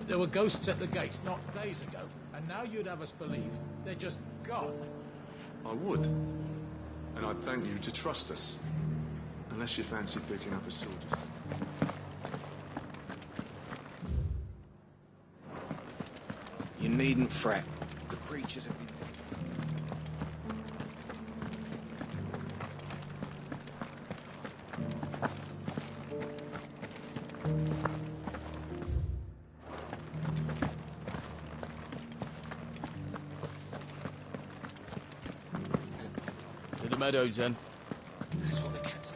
There were ghosts at the gate not days ago, and now you'd have us believe they're just gone. I would. And I'd thank you to trust us. Unless you fancy picking up a soldier. You needn't fret. The creatures have been... To the meadows, then. That's what the cats...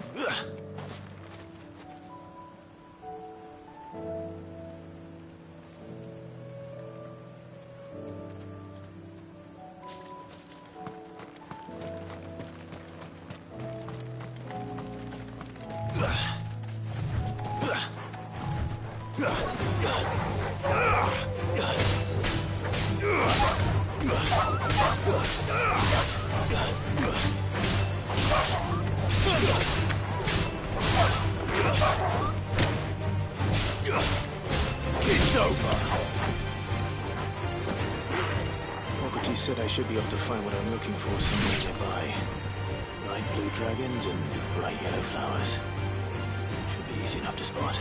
It's over! Mokoti said I should be able to find what I'm looking for somewhere nearby. Bright blue dragons and bright yellow flowers. Should be easy enough to spot.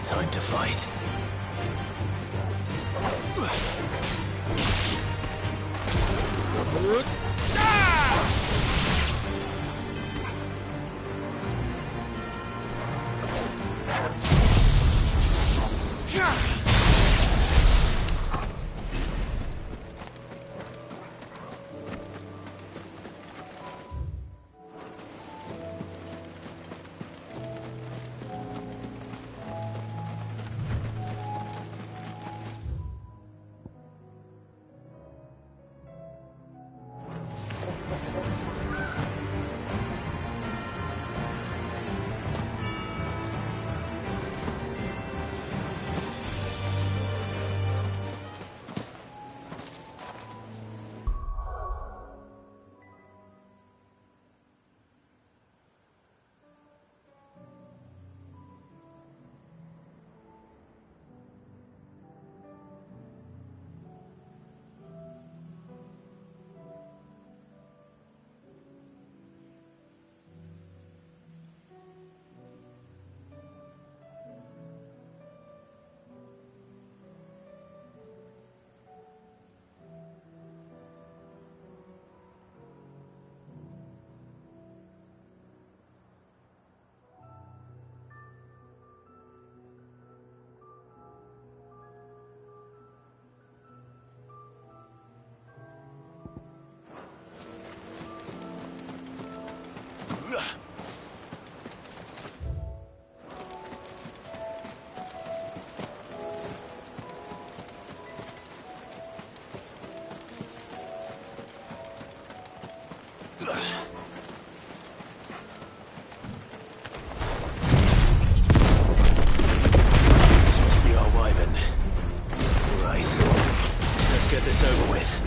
Time to fight. This must be our wyvern. Right. Let's get this over with.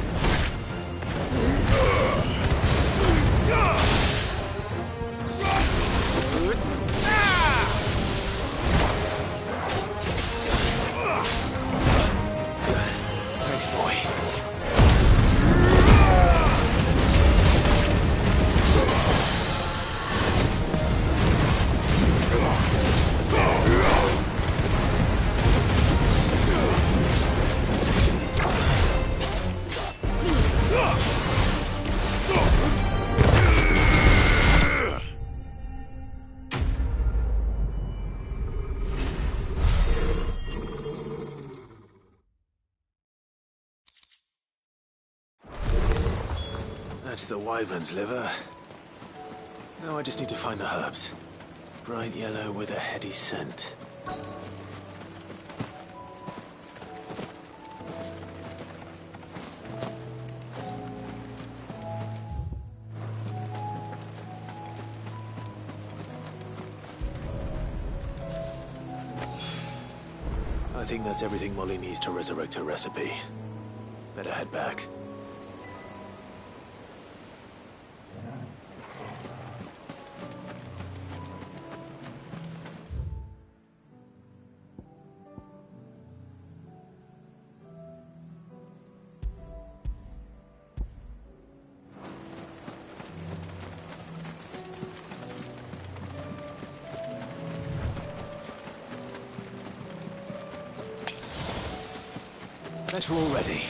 Thanks, boy. That's the wyvern's liver. Now I just need to find the herbs. Bright yellow with a heady scent. I think that's everything Molly needs to resurrect her recipe. Better head back. Better already.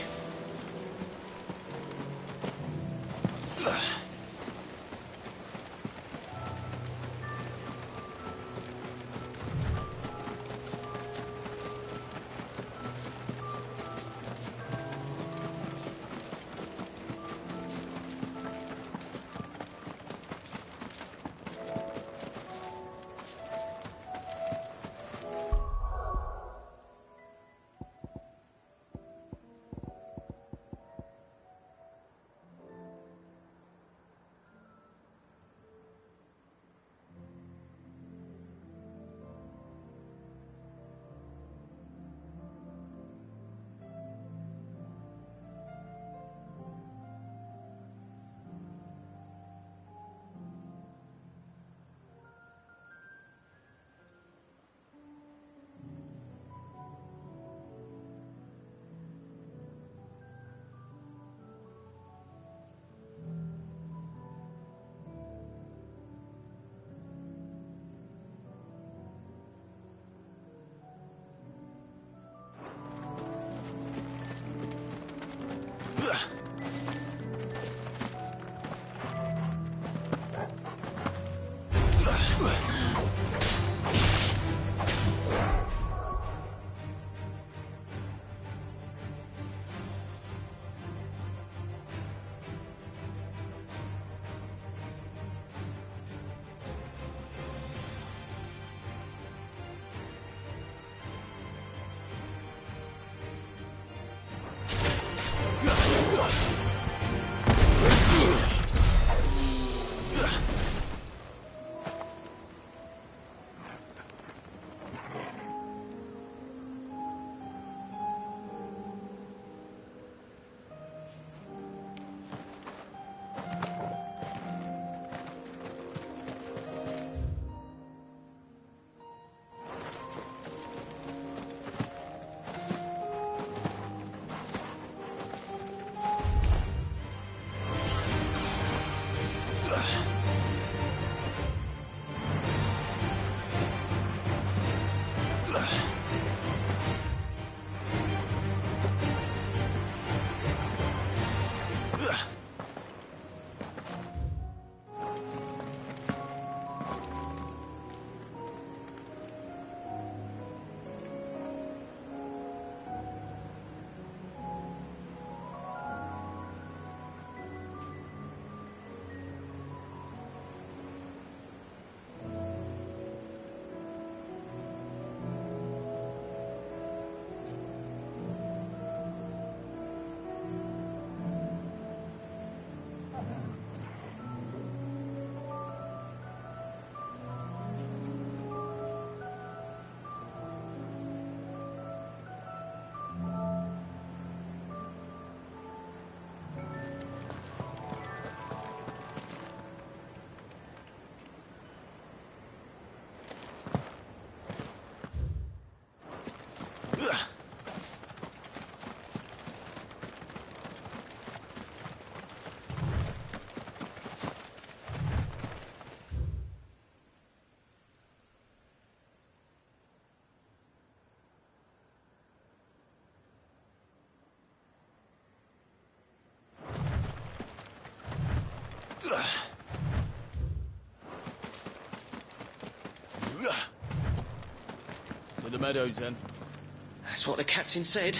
To the meadows, then. That's what the captain said.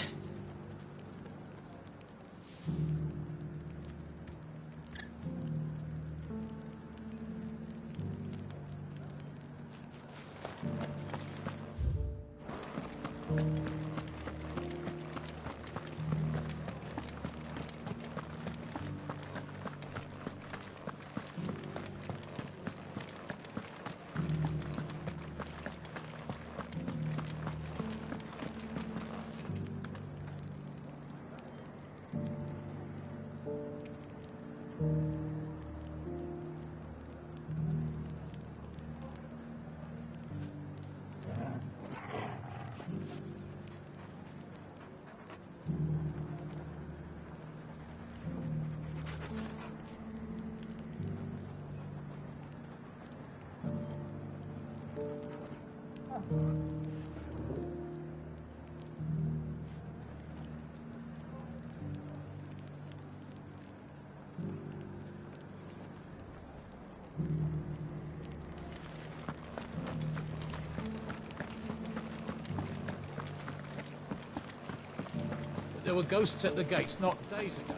There were ghosts at the gates not days ago.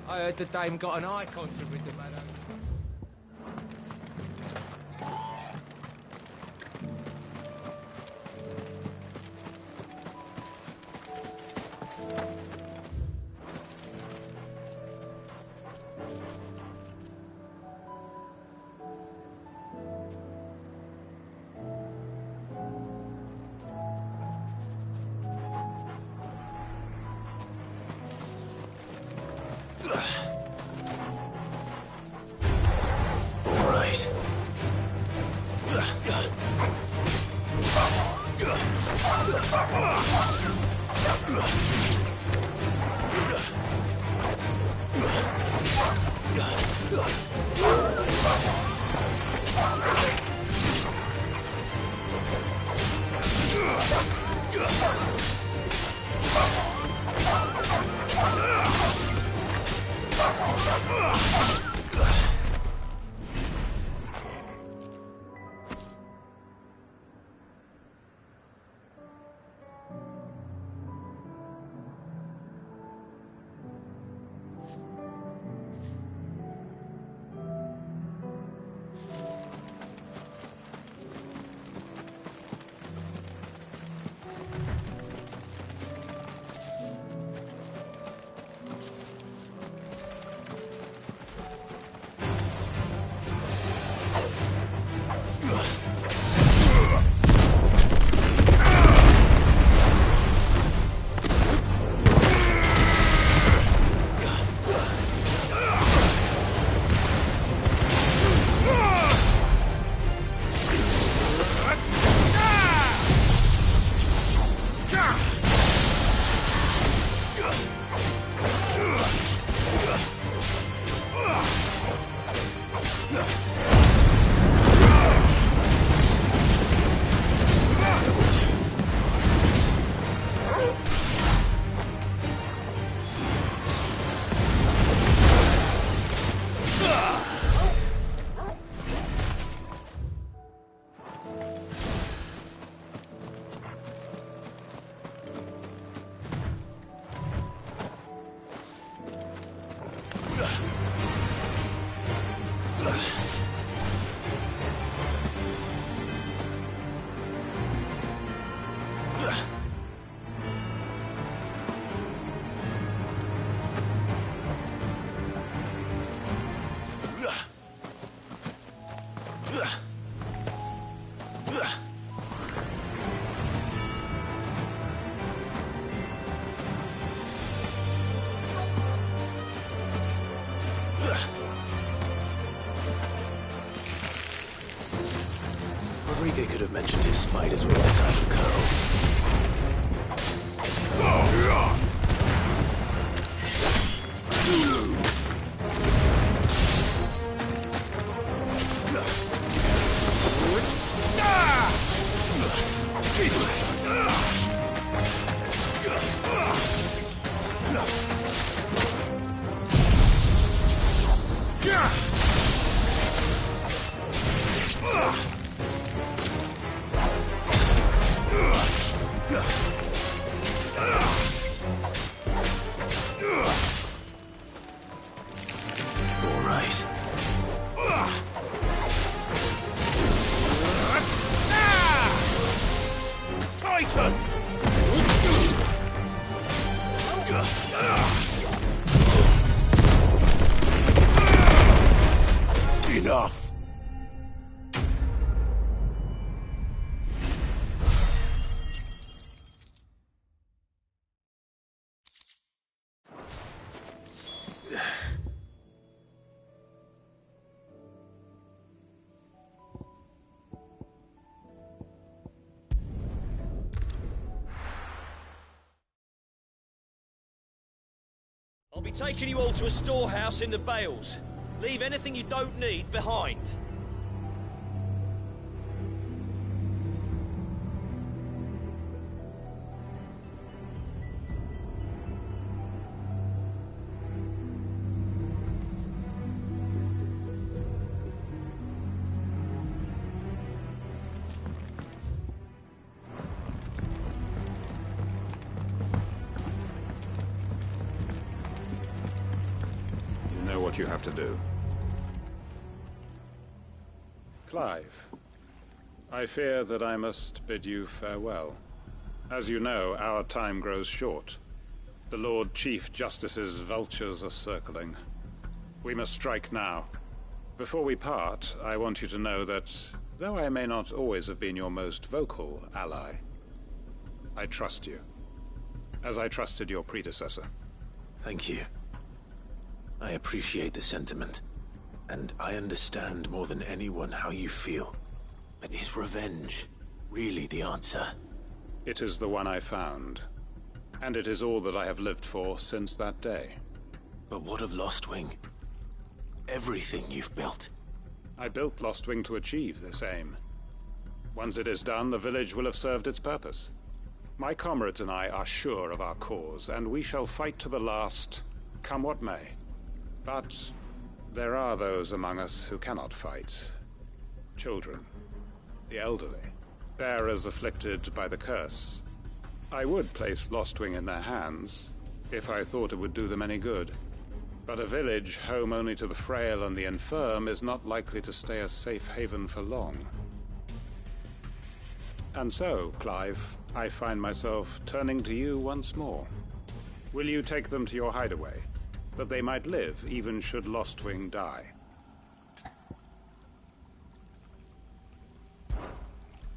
I heard the dame got an eye concert with the Meadows. Rodriguez could have mentioned his spiders were the size of curls. Enough! I'll be taking you all to a storehouse in the Bales. Leave anything you don't need behind. what you have to do. Clive, I fear that I must bid you farewell. As you know, our time grows short. The Lord Chief Justice's vultures are circling. We must strike now. Before we part, I want you to know that, though I may not always have been your most vocal ally, I trust you, as I trusted your predecessor. Thank you. I appreciate the sentiment, and I understand more than anyone how you feel. But is revenge really the answer? It is the one I found, and it is all that I have lived for since that day. But what of Lostwing? Everything you've built. I built Lostwing to achieve this aim. Once it is done, the village will have served its purpose. My comrades and I are sure of our cause, and we shall fight to the last, come what may. But there are those among us who cannot fight. Children, the elderly, bearers afflicted by the curse. I would place Lostwing in their hands, if I thought it would do them any good. But a village home only to the frail and the infirm is not likely to stay a safe haven for long. And so, Clive, I find myself turning to you once more. Will you take them to your hideaway, that they might live even should Lostwing die?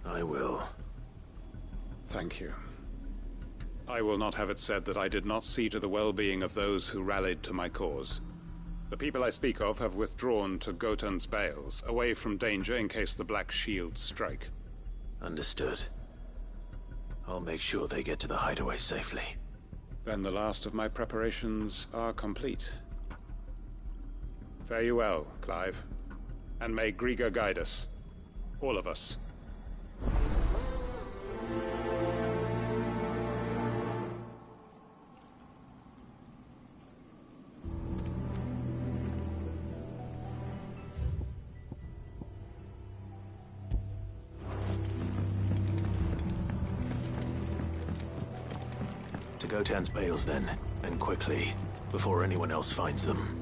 I will. Thank you. I will not have it said that I did not see to the well-being of those who rallied to my cause. The people I speak of have withdrawn to Gotan's Bales, away from danger in case the Black Shields strike. Understood. I'll make sure they get to the hideaway safely. Then the last of my preparations are complete. Fare you well, Clive. And may Griga guide us. All of us. To Gotan's Bales, then, and quickly, before anyone else finds them.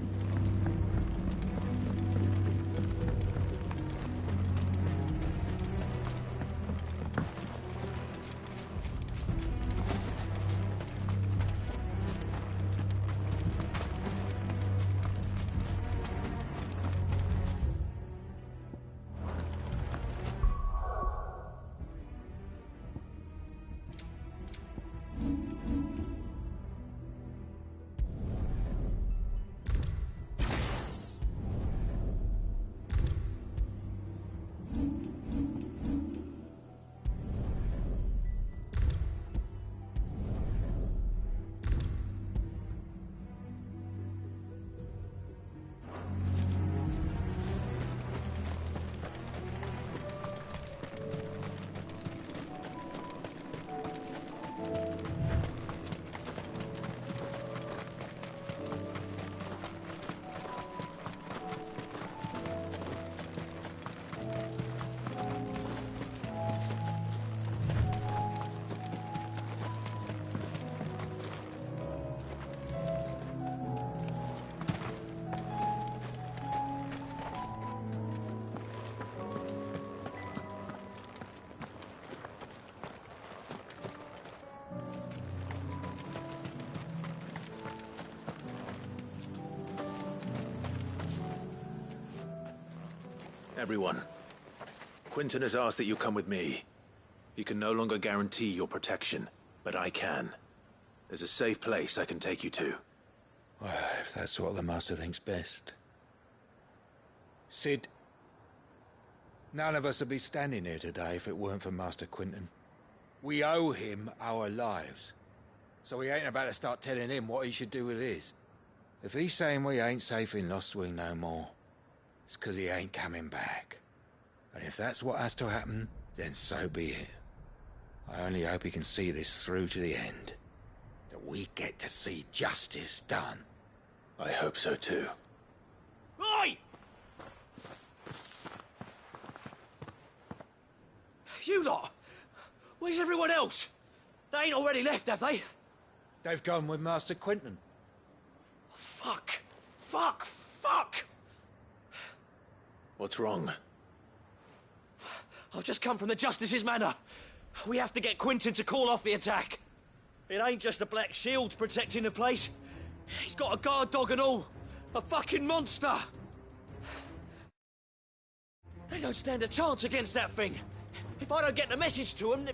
Everyone, Quinton has asked that you come with me. He can no longer guarantee your protection, but I can. There's a safe place I can take you to. Well, if that's what the Master thinks best. Sid, none of us would be standing here today if it weren't for Master Quinton. We owe him our lives. So we ain't about to start telling him what he should do with his. If he's saying we ain't safe in Lostwing no more, it's 'cause he ain't coming back. And if that's what has to happen, then so be it. I only hope he can see this through to the end. That we get to see justice done. I hope so too. Oi! You lot! Where's everyone else? They ain't already left, have they? They've gone with Master Quinton. Fuck! Fuck! Fuck! What's wrong? I've just come from the Justice's Manor. We have to get Quentin to call off the attack. It ain't just the Black Shields protecting the place. He's got a guard dog and all. A fucking monster. They don't stand a chance against that thing. If I don't get the message to them,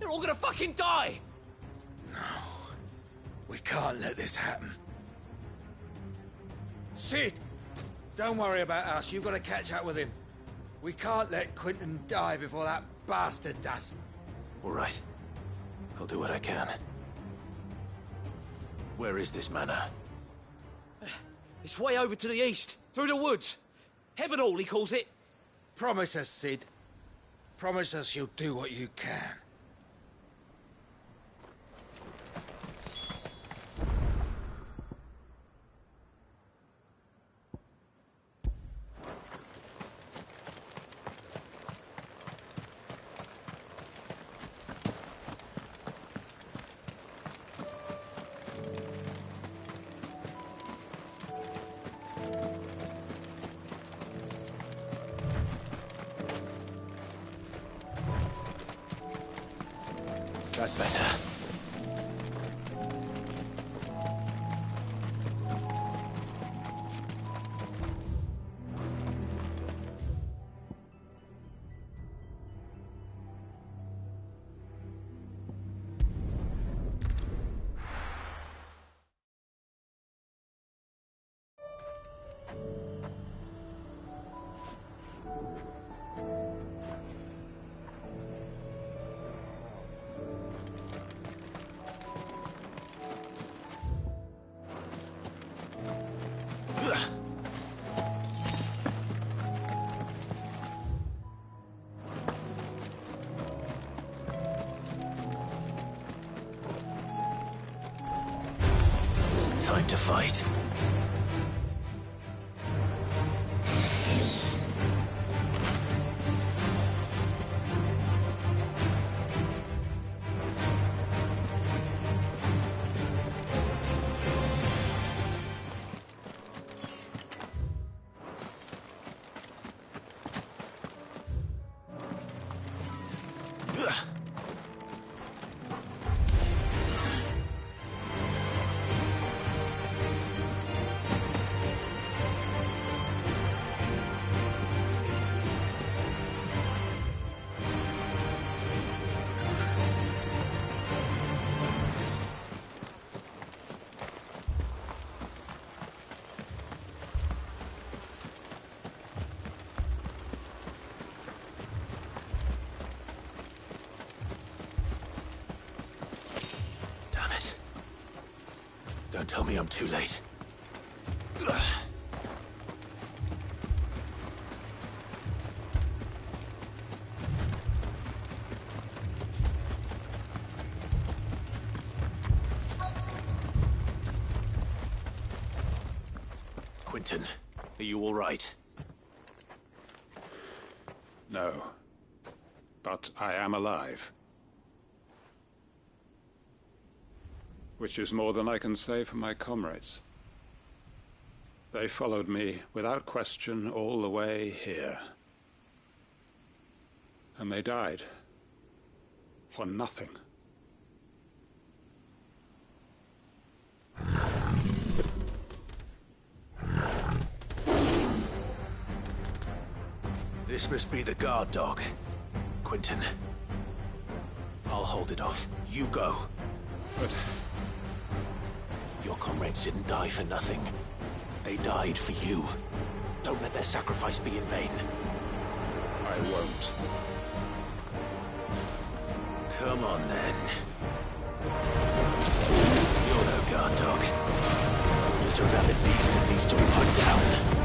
they're all gonna fucking die. No. We can't let this happen. Sid! Don't worry about us. You've got to catch up with him. We can't let Quentin die before that bastard does. All right. I'll do what I can. Where is this manor? It's way over to the east, through the woods. Heaven Hall, he calls it. Promise us, Sid. Promise us you'll do what you can. That's better. Time to fight. Don't tell me I'm too late. Quentin, are you all right? No. But I am alive. Which is more than I can say for my comrades. They followed me without question all the way here. And they died. For nothing. This must be the guard dog. Quentin. I'll hold it off. You go. But your comrades didn't die for nothing. They died for you. Don't let their sacrifice be in vain. I won't. Come on, then. You're no guard dog. Just a rabid beast that needs to be put down.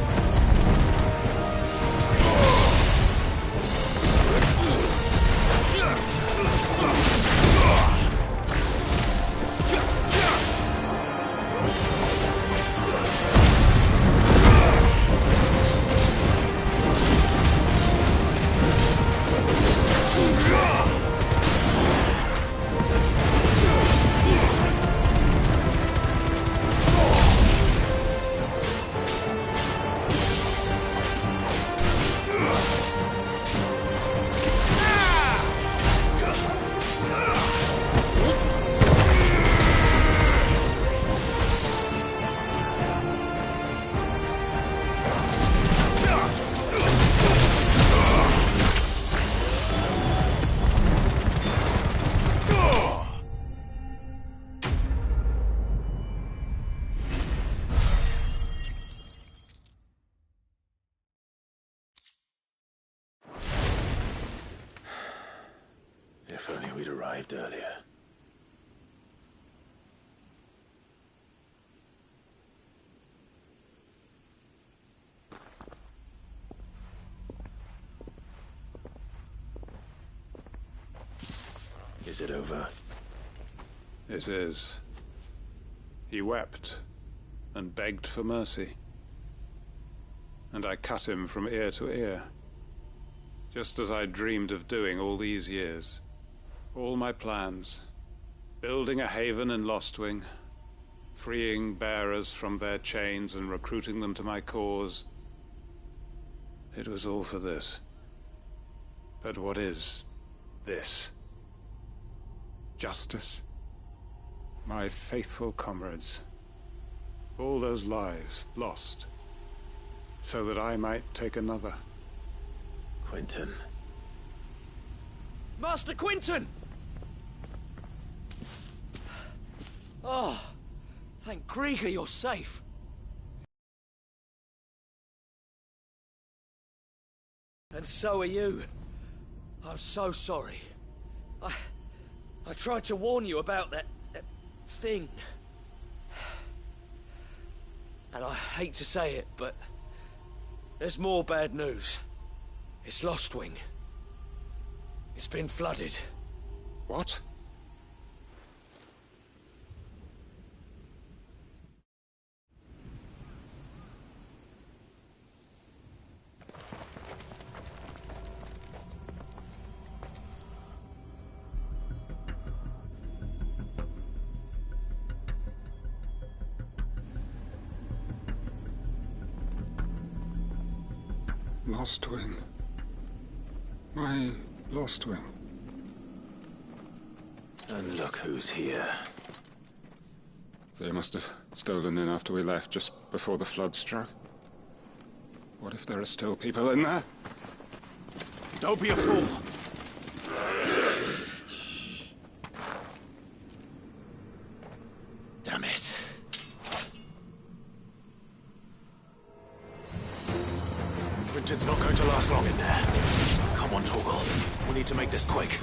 arrived earlier. Is it over? It is. He wept and begged for mercy. And I cut him from ear to ear, just as I dreamed of doing all these years. All my plans, building a haven in Lostwing, freeing bearers from their chains and recruiting them to my cause. It was all for this. But what is this? Justice? My faithful comrades. All those lives lost, so that I might take another. Quentin. Master Quentin! Oh, thank Krieger you're safe. And so are you. I'm so sorry. I tried to warn you about that thing. And I hate to say it, but there's more bad news. It's Lostwing. It's been flooded. What? Lostwing. My Lostwing. And look who's here. They must have stolen in after we left, just before the flood struck. What if there are still people in there? Don't be a fool! Damn it. Quentin's not going to last long in there. Come on, Torgal. We need to make this quick.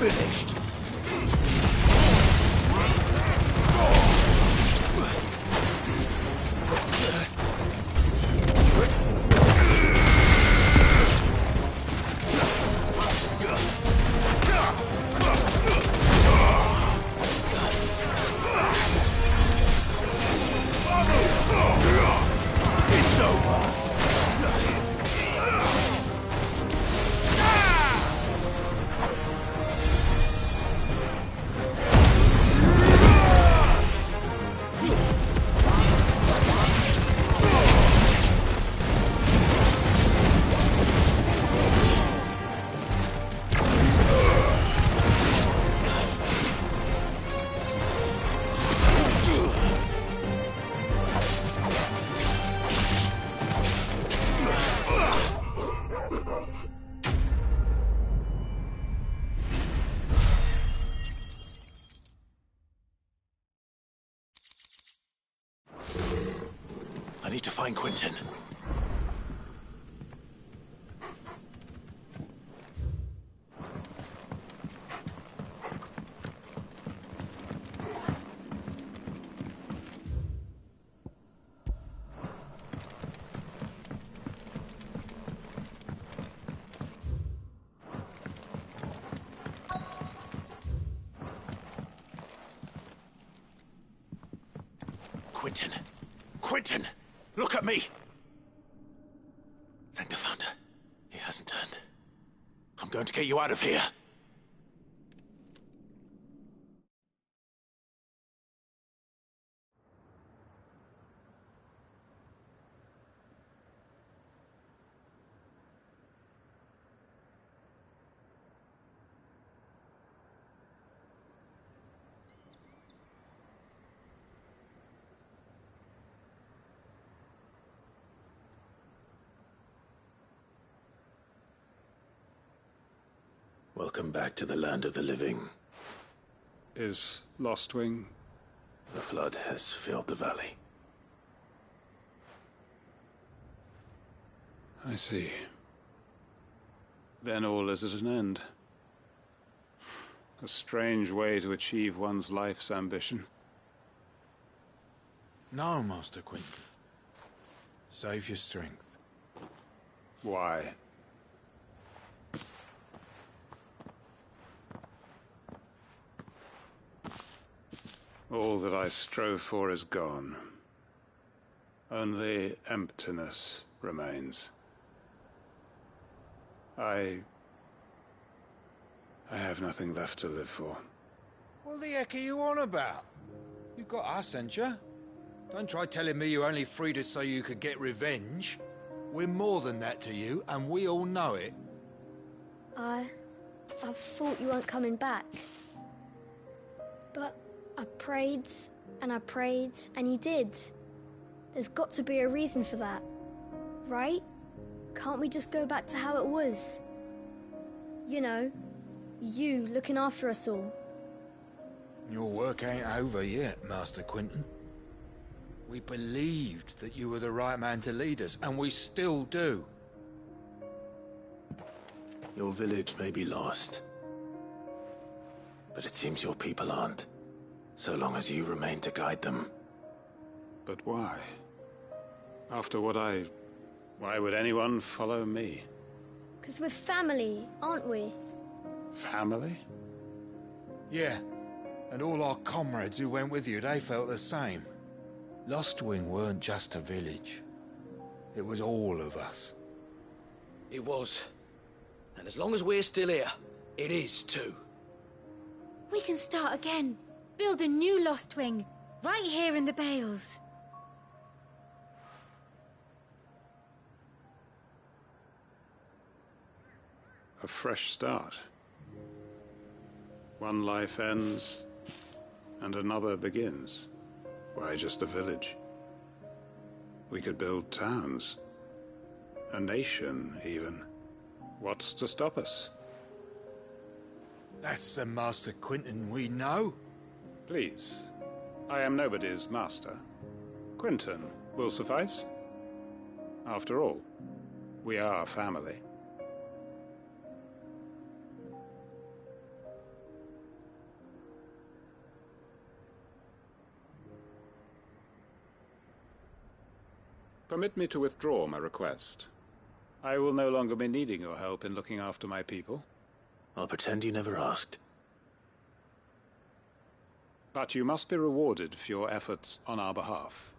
Finished. It's over. need to find Quentin. Quentin! Quentin! Look at me! Thank the Founder. He hasn't turned. I'm going to get you out of here. Welcome back to the land of the living. Is Lostwing? The flood has filled the valley. I see. Then all is at an end. A strange way to achieve one's life's ambition. No, Master Quentin. Save your strength. Why? All that I strove for is gone. Only emptiness remains. I have nothing left to live for. What the heck are you on about? You've got us, ain't you? Don't try telling me you only freed us so you could get revenge. We're more than that to you, and we all know it. I thought you weren't coming back. But I prayed, and you did. There's got to be a reason for that, right? Can't we just go back to how it was? You know, you looking after us all. Your work ain't over yet, Master Quentin. We believed that you were the right man to lead us, and we still do. Your village may be lost, but it seems your people aren't, so long as you remain to guide them. But why? After what why would anyone follow me? 'Cause we're family, aren't we? Family? Yeah, and all our comrades who went with you, they felt the same. Lostwing weren't just a village. It was all of us. It was. And as long as we're still here, it is too. We can start again. Build a new Lost Wing, right here in the Bales. A fresh start. One life ends, and another begins. Why just a village? We could build towns. A nation, even. What's to stop us? That's the Master Quentin we know. Please. I am nobody's master. Quentin will suffice. After all, we are family. Permit me to withdraw my request. I will no longer be needing your help in looking after my people. I'll pretend you never asked. But you must be rewarded for your efforts on our behalf.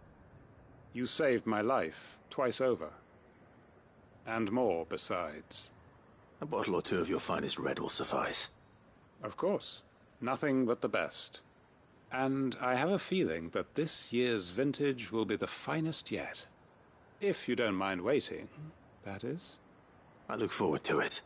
You saved my life twice over. And more besides. A bottle or two of your finest red will suffice. Of course. Nothing but the best. And I have a feeling that this year's vintage will be the finest yet. If you don't mind waiting, that is. I look forward to it.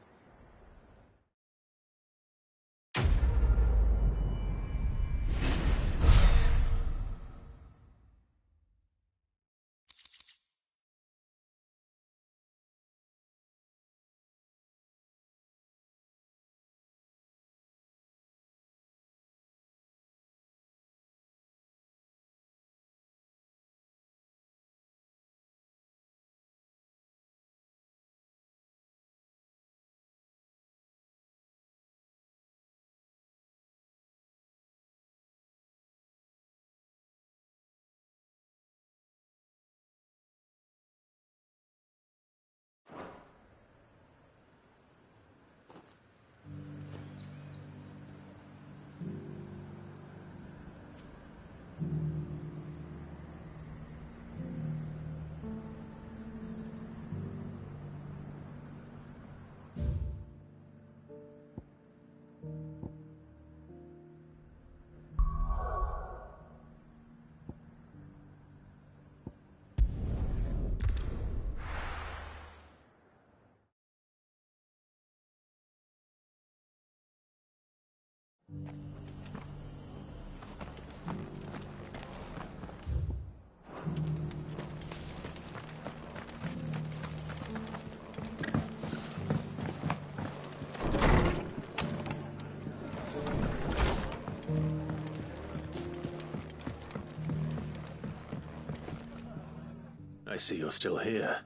I see you're still here.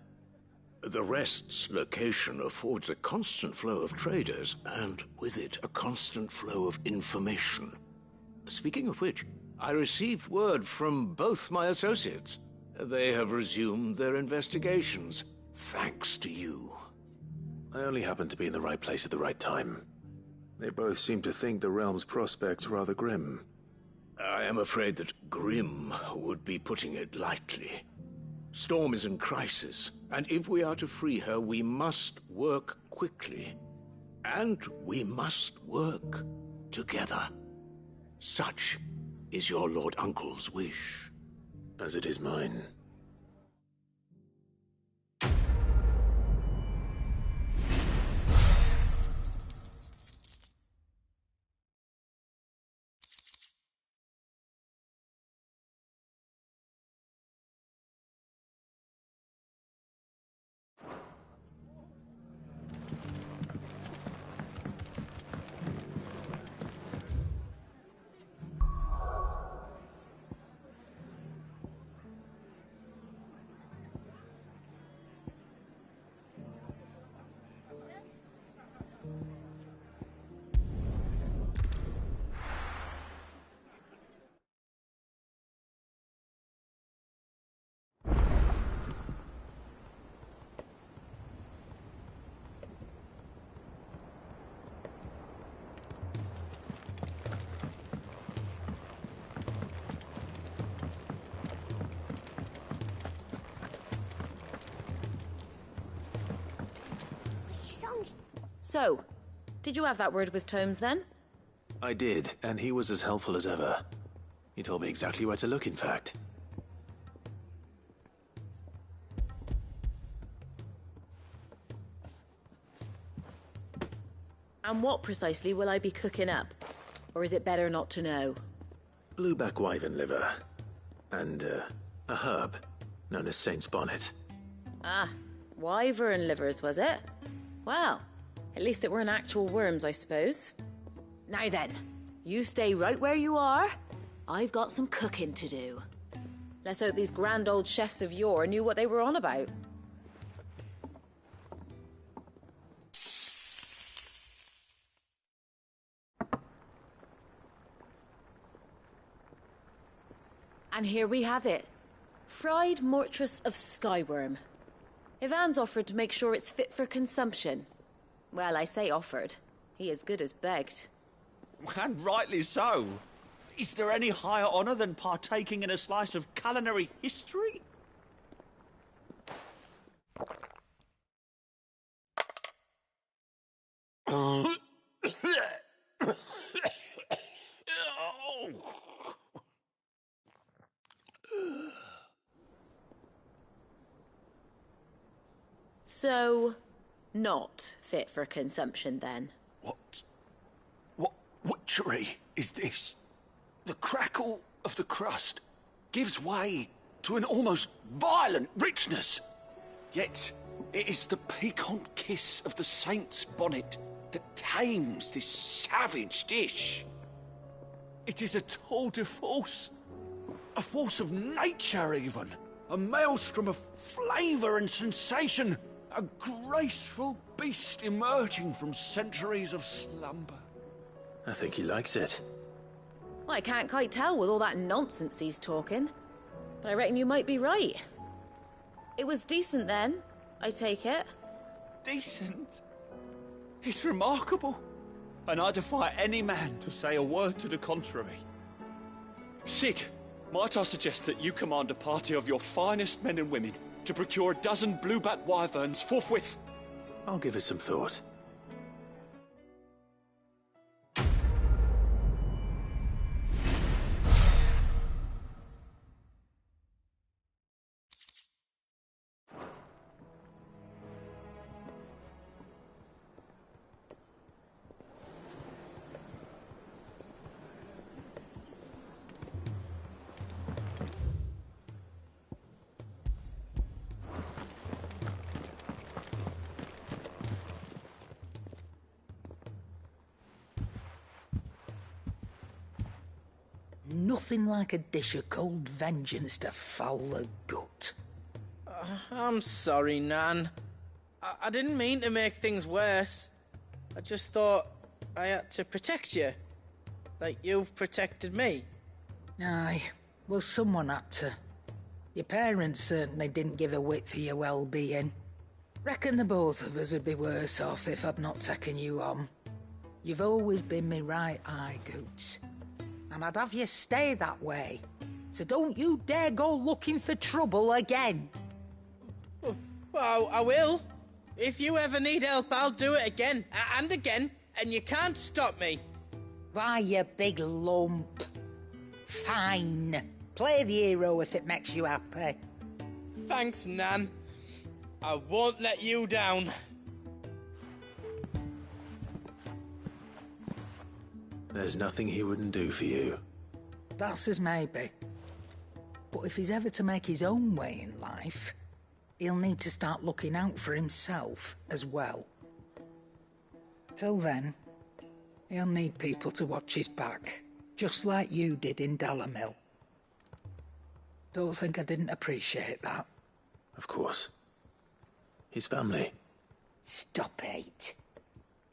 The Rest's location affords a constant flow of traders, and with it, a constant flow of information. Speaking of which, I received word from both my associates. They have resumed their investigations, thanks to you. I only happened to be in the right place at the right time. They both seem to think the realm's prospects rather grim. I am afraid that grim would be putting it lightly. Storm is in crisis, and if we are to free her, we must work quickly. And we must work together. Such is your Lord Uncle's wish. As it is mine. So, did you have that word with Tomes then? I did, and he was as helpful as ever. He told me exactly where to look, in fact. And what precisely will I be cooking up? Or is it better not to know? Blueback wyvern liver. And, a herb known as Saint's Bonnet. Ah, wyvern livers, was it? Well, at least it weren't actual worms, I suppose. Now then, you stay right where you are. I've got some cooking to do. Let's hope these grand old chefs of yore knew what they were on about. And here we have it. Fried mortress of skyworm. Ivan's offered to make sure it's fit for consumption. Well, I say offered. He as good as begged. And rightly so. Is there any higher honor than partaking in a slice of culinary history? So, not fit for consumption then? What witchery is this? The crackle of the crust gives way to an almost violent richness. Yet, it is the piquant kiss of the Saint's Bonnet that tames this savage dish. It is a tour de force. A force of nature, even. A maelstrom of flavour and sensation. A graceful beast emerging from centuries of slumber. I think he likes it. Well, I can't quite tell with all that nonsense he's talking. But I reckon you might be right. It was decent then, I take it. Decent? It's remarkable. And I defy any man to say a word to the contrary. Sid, might I suggest that you command a party of your finest men and women to procure a dozen blueback wyverns forthwith? I'll give it some thought. Nothing like a dish of cold vengeance to foul the gut. I'm sorry, Nan. I didn't mean to make things worse. I just thought I had to protect you. Like you've protected me. Aye, well, someone had to. Your parents certainly didn't give a whit for your well-being. Reckon the both of us would be worse off if I'd not taken you on. You've always been me right eye, Goots. And I'd have you stay that way. So don't you dare go looking for trouble again. Well, I will. If you ever need help, I'll do it again and again, and you can't stop me. Why, you big lump. Fine. Play the hero if it makes you happy. Thanks, Nan. I won't let you down. There's nothing he wouldn't do for you. That's as maybe. But if he's ever to make his own way in life, he'll need to start looking out for himself as well. Till then, he'll need people to watch his back, just like you did in Dalamil. Don't think I didn't appreciate that. Of course. His family. Stop it.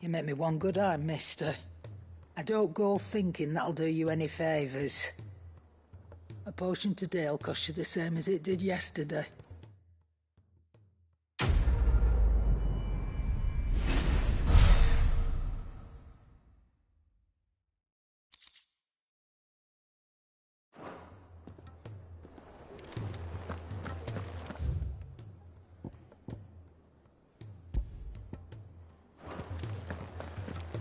You make me one good eye, mister. I don't go thinking that'll do you any favours. A potion today'll cost you the same as it did yesterday.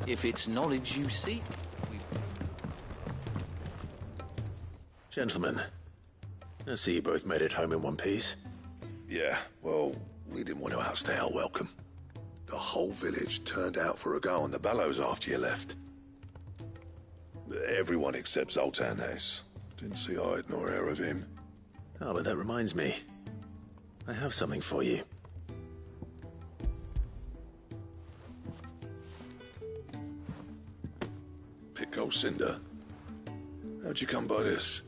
If it's knowledge you seek, Gentlemen, I see you both made it home in one piece. Yeah, well, we didn't want to outstay our welcome. The whole village turned out for a go on the bellows after you left. Everyone except Zoltan has. Didn't see hide nor hair of him. Oh, but that reminds me. I have something for you. Pick old Cinder. How'd you come by this?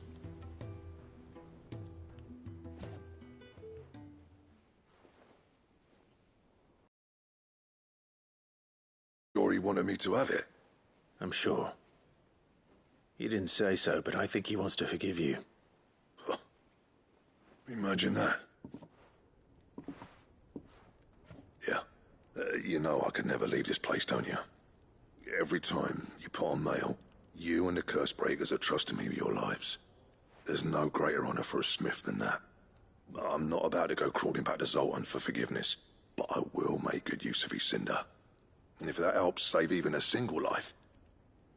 Sure he wanted me to have it? I'm sure. He didn't say so, but I think he wants to forgive you. Huh. Imagine that. Yeah. You know I could never leave this place, don't you? Every time you put on mail, you and the curse breakers are trusting me with your lives. There's no greater honor for a smith than that. I'm not about to go crawling back to Zoltan for forgiveness, but I will make good use of his cinder. And if that helps save even a single life,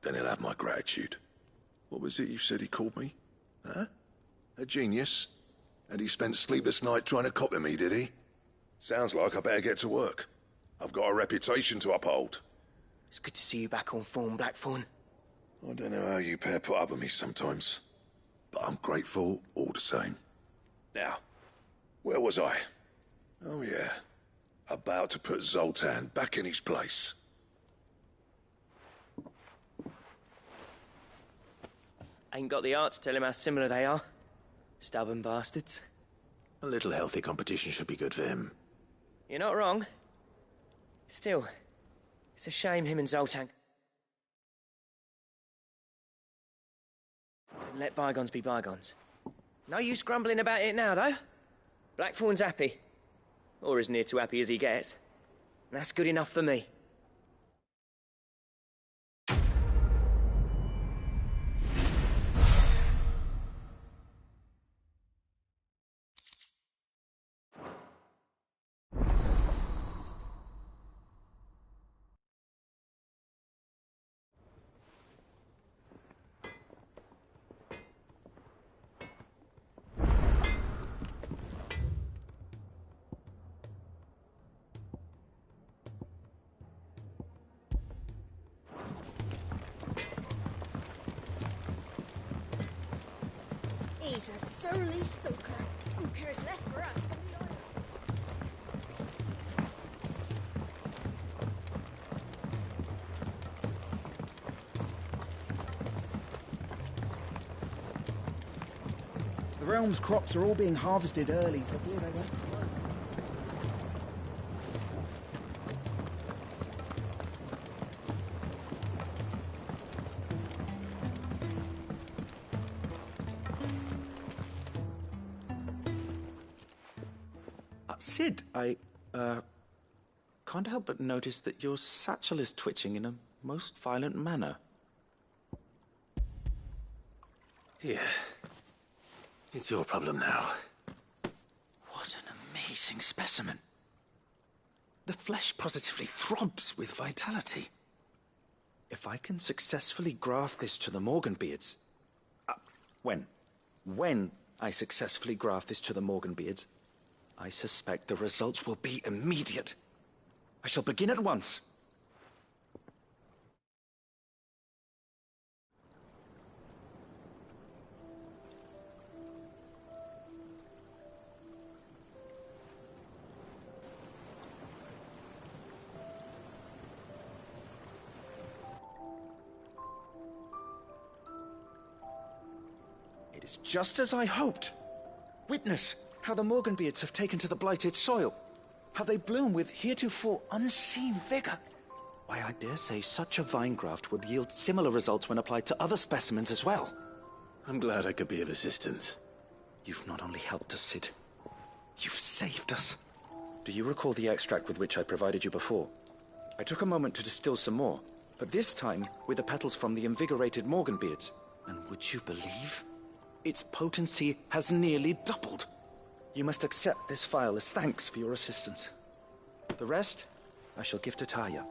then he'll have my gratitude. What was it you said he called me? Huh? A genius? And he spent sleepless night trying to copy me, did he? Sounds like I better get to work. I've got a reputation to uphold. It's good to see you back on form, Blackthorn. I don't know how you pair put up with me sometimes, but I'm grateful all the same. Now, where was I? Oh yeah, about to put Zoltan back in his place. Ain't got the art to tell him how similar they are. Stubborn bastards. A little healthy competition should be good for him. You're not wrong. Still, it's a shame him and Zoltan... And let bygones be bygones. No use grumbling about it now, though. Blackthorn's happy. Or as near to happy as he gets. And that's good enough for me. He's a surly soaker who cares less for us than the oil. The realm's crops are all being harvested early for fear they won't grow. Sid, I can't help but notice that your satchel is twitching in a most violent manner. Yeah. It's your problem now. What an amazing specimen. The flesh positively throbs with vitality. If I can successfully graft this to the Morganbeards... When I successfully graft this to the Morganbeards, I suspect the results will be immediate. I shall begin at once. It is just as I hoped. Witness how the Morganbeards have taken to the blighted soil. How they bloom with heretofore unseen vigor. Why, I dare say such a vine graft would yield similar results when applied to other specimens as well. I'm glad I could be of assistance. You've not only helped us, Sid, you've saved us. Do you recall the extract with which I provided you before? I took a moment to distill some more, but this time with the petals from the invigorated Morganbeards. And would you believe? Its potency has nearly doubled. You must accept this phial as thanks for your assistance. The rest, I shall give to Taya.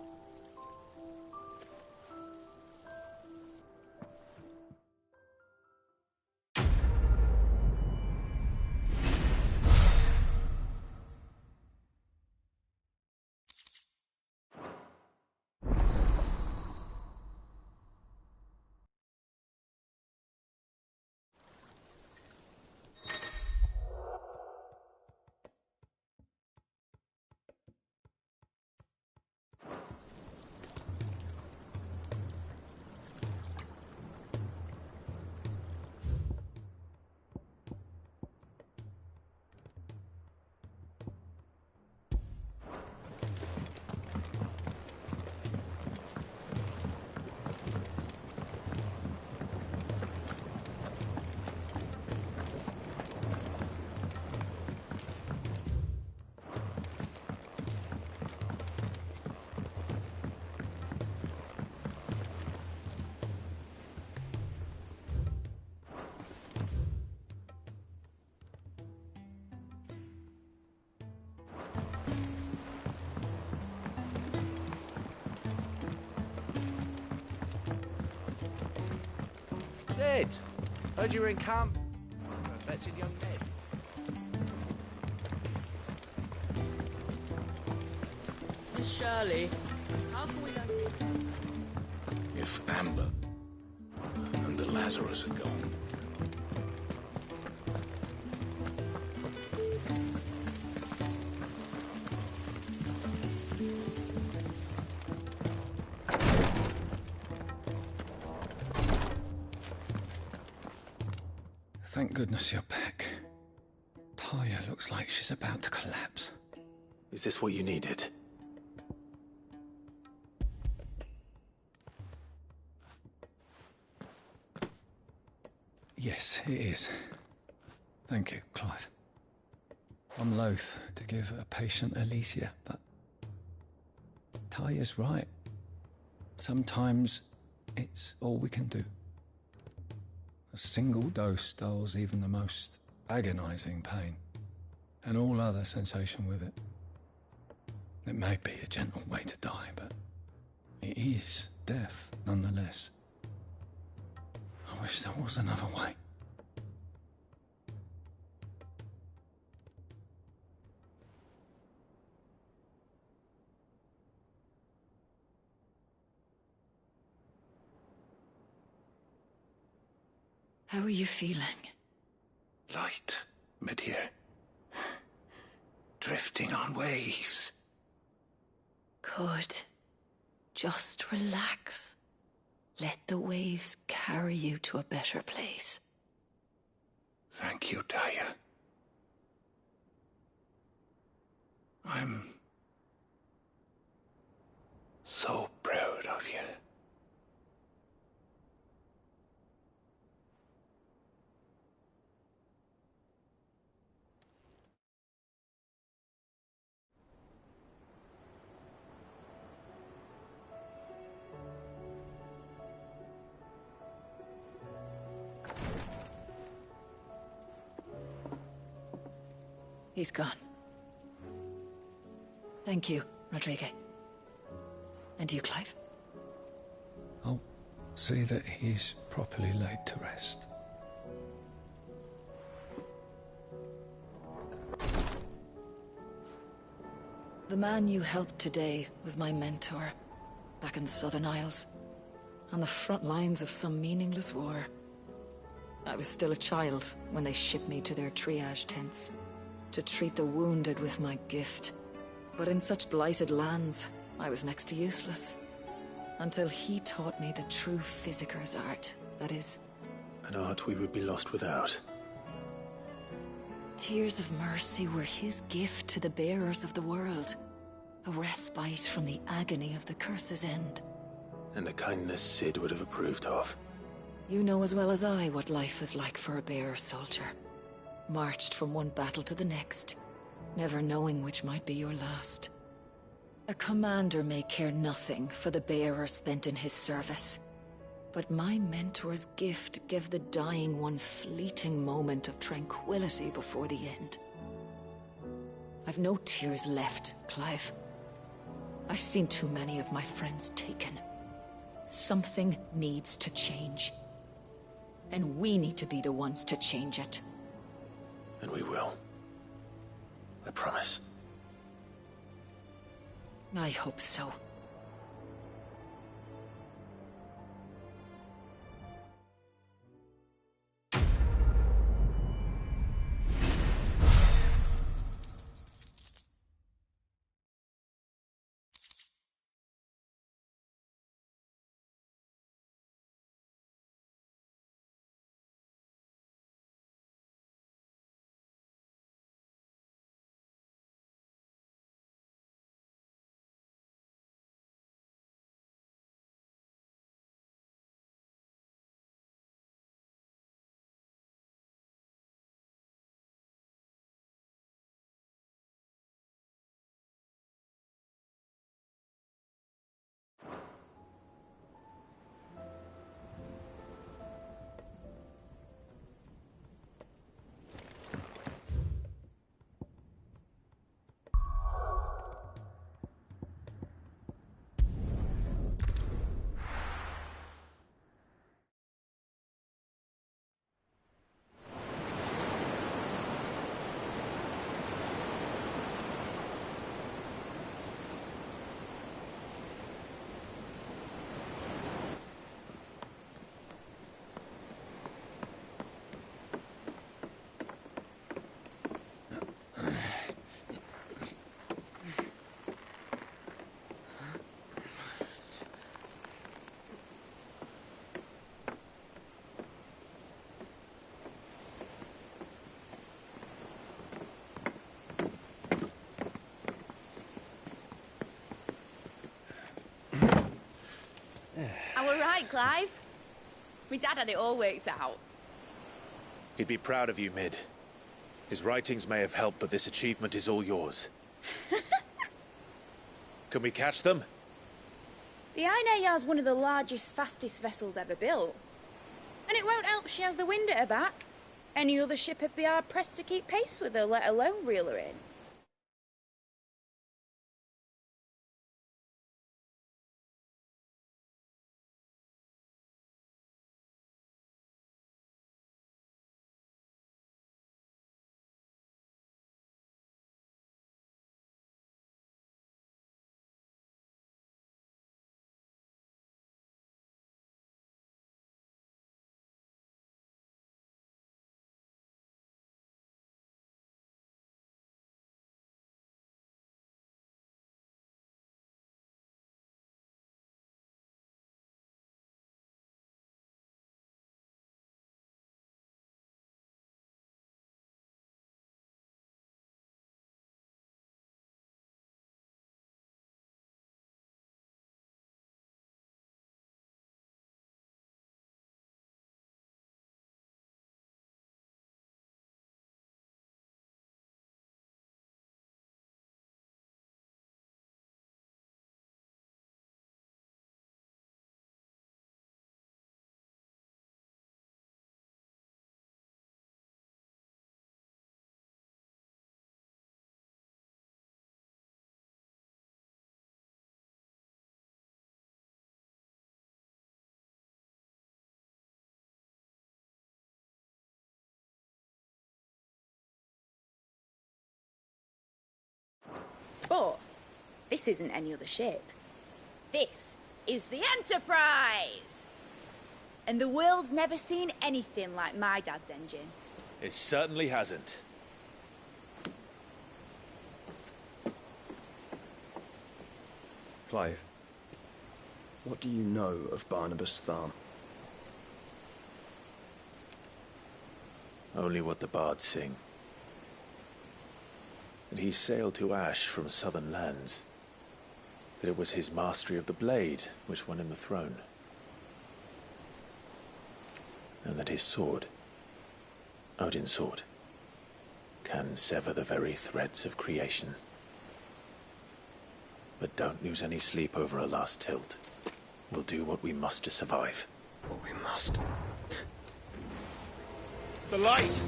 Sid, heard you were in camp. For a fetching young men. Miss Shirley, how can we learn to be... If Amber and the Lazarus are gone, Thank goodness you're back. Taya looks like she's about to collapse. is this what you needed? Yes, it is. Thank you, Clive. I'm loath to give a patient Alicia, but Taya's right. Sometimes it's all we can do. A single dose dulls even the most agonizing pain, and all other sensation with it. It may be a gentle way to die, but it is death nonetheless. I wish there was another way. How are you feeling? Light, mid-here. Drifting on waves. Good. Just relax. Let the waves carry you to a better place. Thank you, Taya. I'm so proud of you. He's gone. Thank you, Rodrigo. And you, Clive? I'll see that he's properly laid to rest. The man you helped today was my mentor, back in the Southern Isles, on the front lines of some meaningless war. I was still a child when they shipped me to their triage tents, to treat the wounded with my gift. But in such blighted lands, I was next to useless. Until he taught me the true physicker's art, that is. An art we would be lost without. Tears of mercy were his gift to the bearers of the world. A respite from the agony of the curse's end. And a kindness Sid would have approved of. You know as well as I what life is like for a bearer soldier. Marched from one battle to the next, never knowing which might be your last. A commander may care nothing for the bearer spent in his service. But my mentor's gift gave the dying one fleeting moment of tranquility before the end. I've no tears left, Clive. I've seen too many of my friends taken. Something needs to change. And we need to be the ones to change it. And we will. I promise. I hope so. I were right, Clive. My dad had it all worked out. He'd be proud of you, Mid. His writings may have helped, but this achievement is all yours. Can we catch them? The Ainayar's one of the largest, fastest vessels ever built. And it won't help she has the wind at her back. Any other ship would be hard-pressed to keep pace with her, let alone reel her in. This isn't any other ship. This is the Enterprise! And the world's never seen anything like my dad's engine. It certainly hasn't. Clive, what do you know of Barnabas Tharm? Only what the bards sing. That he sailed to Ash from southern lands. That it was his mastery of the blade which won him the throne. And that his sword, Odin's sword, can sever the very threads of creation. But don't lose any sleep over a last tilt. We'll do what we must to survive. What we must. The light!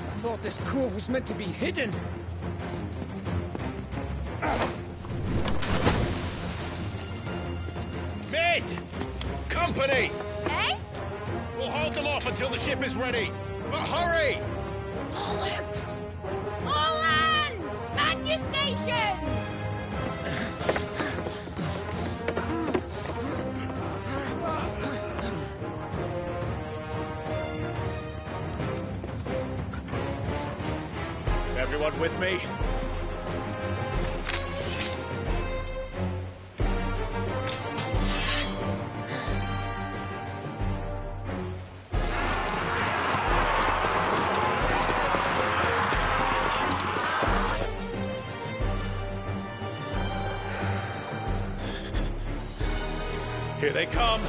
I thought this cove was meant to be hidden. Mid! Company! Eh? We'll hold them off until the ship is ready. But hurry! Bollocks! All hands! Man your stations! Everyone with me? Here they come!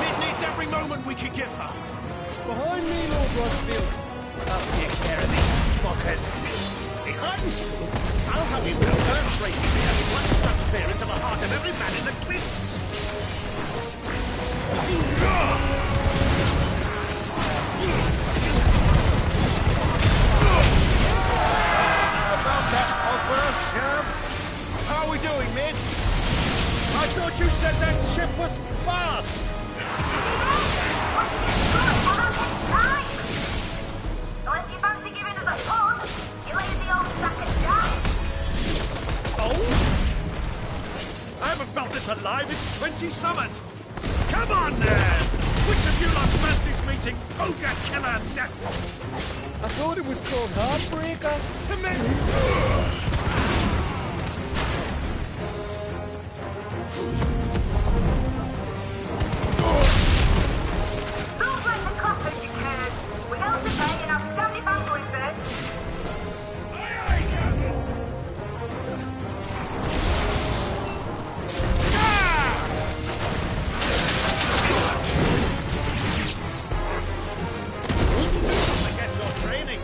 Mid needs every moment we can give her. Behind me, Lord Rosfield. I'll take care of these fuckers. Behind? I'll have you know earth breaking me as one stuck fear into the heart of every man in the cliffs. About that offer, Cam. How are we doing, Mid? I thought you said that ship was fast. So if you fancy giving us a push, you leave the old sack and jack. Oh? I haven't felt this alive in 20 summers. Come on, there! Which of you lot fancies meeting Ogre Killer next? I thought it was called Heartbreaker. Don't let the coffers, you curs. We go to bed and have Sandy Bamboo first. I get your training.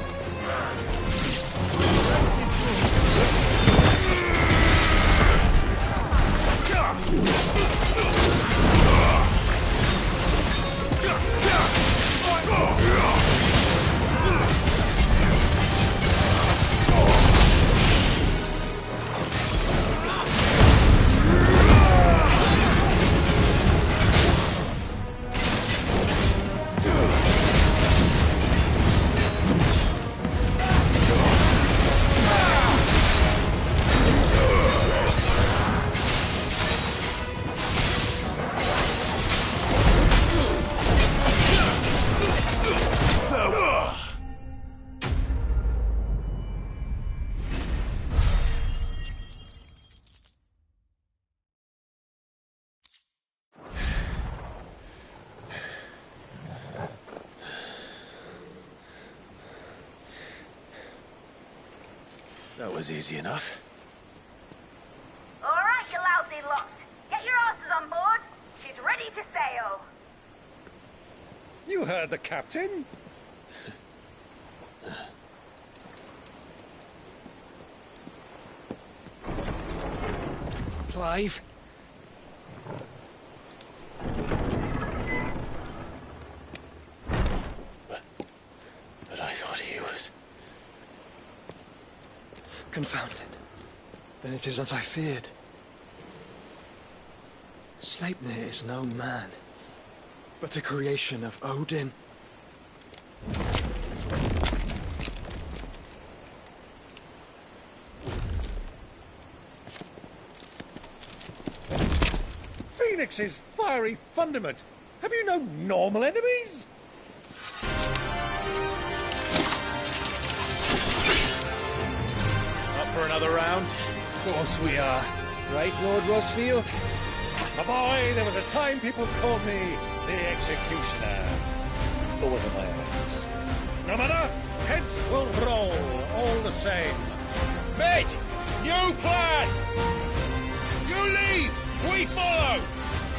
That was easy enough. All right, you lousy lot. Get your asses on board. She's ready to sail. You heard the captain. Clive? But I thought he was... Confound it. Then it is as I feared. Sleipnir is no man, but a creation of Odin. Phoenix's fiery fundament. Have you no normal enemies? Up for another round? Of course we are. Right, Lord Rosfield? My boy, there was a time people called me the Executioner. It wasn't my hands. No matter, heads will roll all the same. Mate! New plan! You leave! We follow!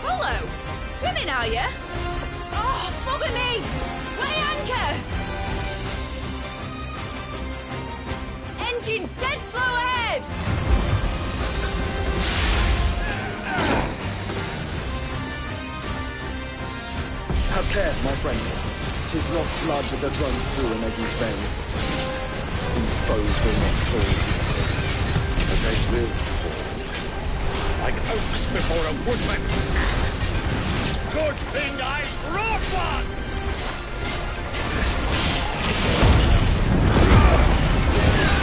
Follow? Swimming, are you? Oh, bugger me! Weigh anchor! Engines dead slow ahead! Have care, my friend. 'Tis not blood that runs through an Eggie's veins. These foes will not fall. But they will fall. Like oaks before a woodman's axe. Good thing I brought one!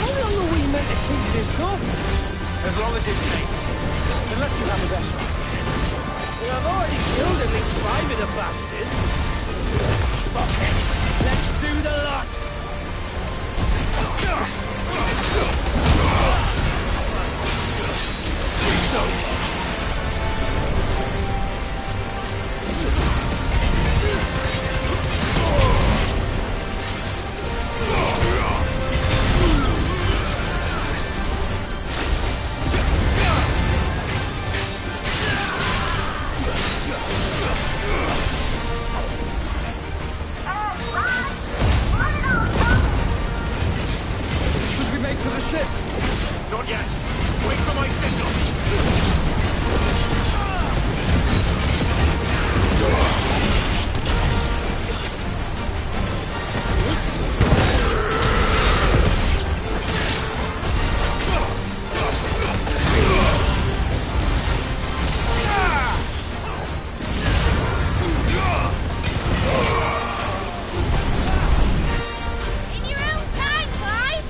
How long are we meant to keep this up? As long as it takes. Unless you have a best one. Well, I've already killed at least 5 of the bastards. Fuck it. Let's do the lot. Should we make for the ship? Not yet. Wait for my signal. In your own time, Clive!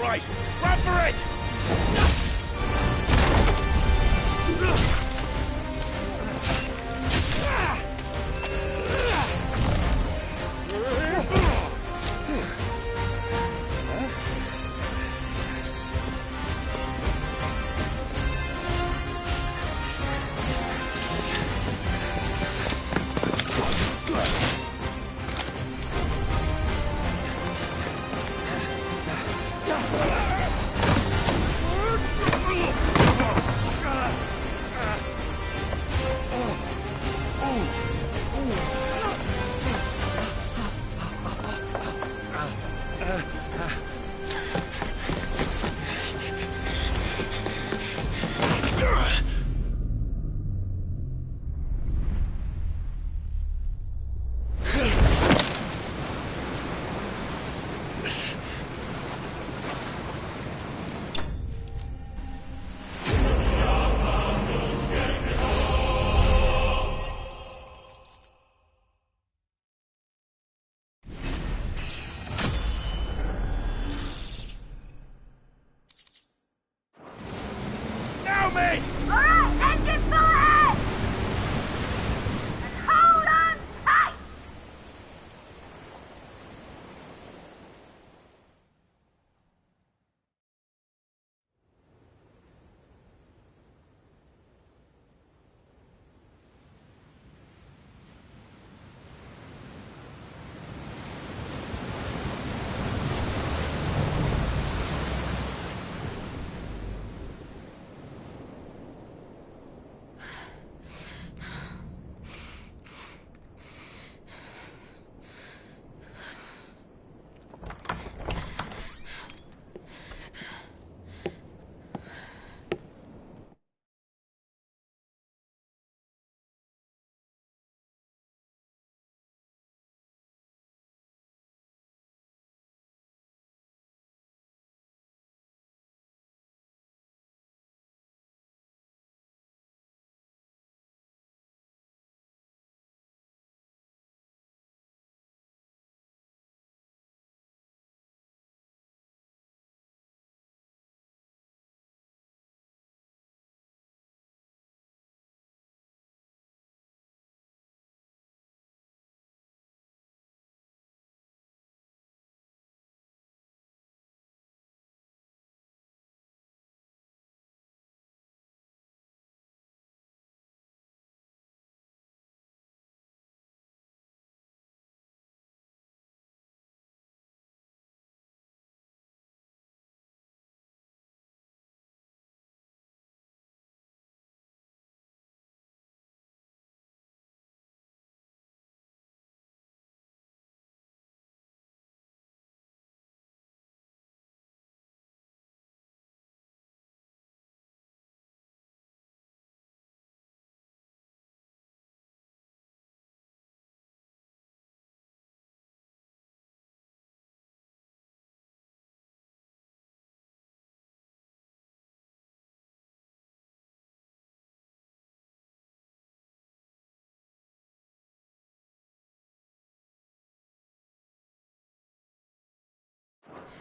Right, run for it!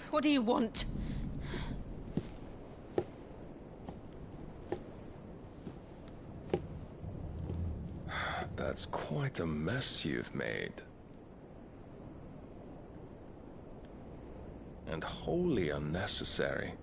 What do you want? That's quite a mess you've made. And wholly unnecessary.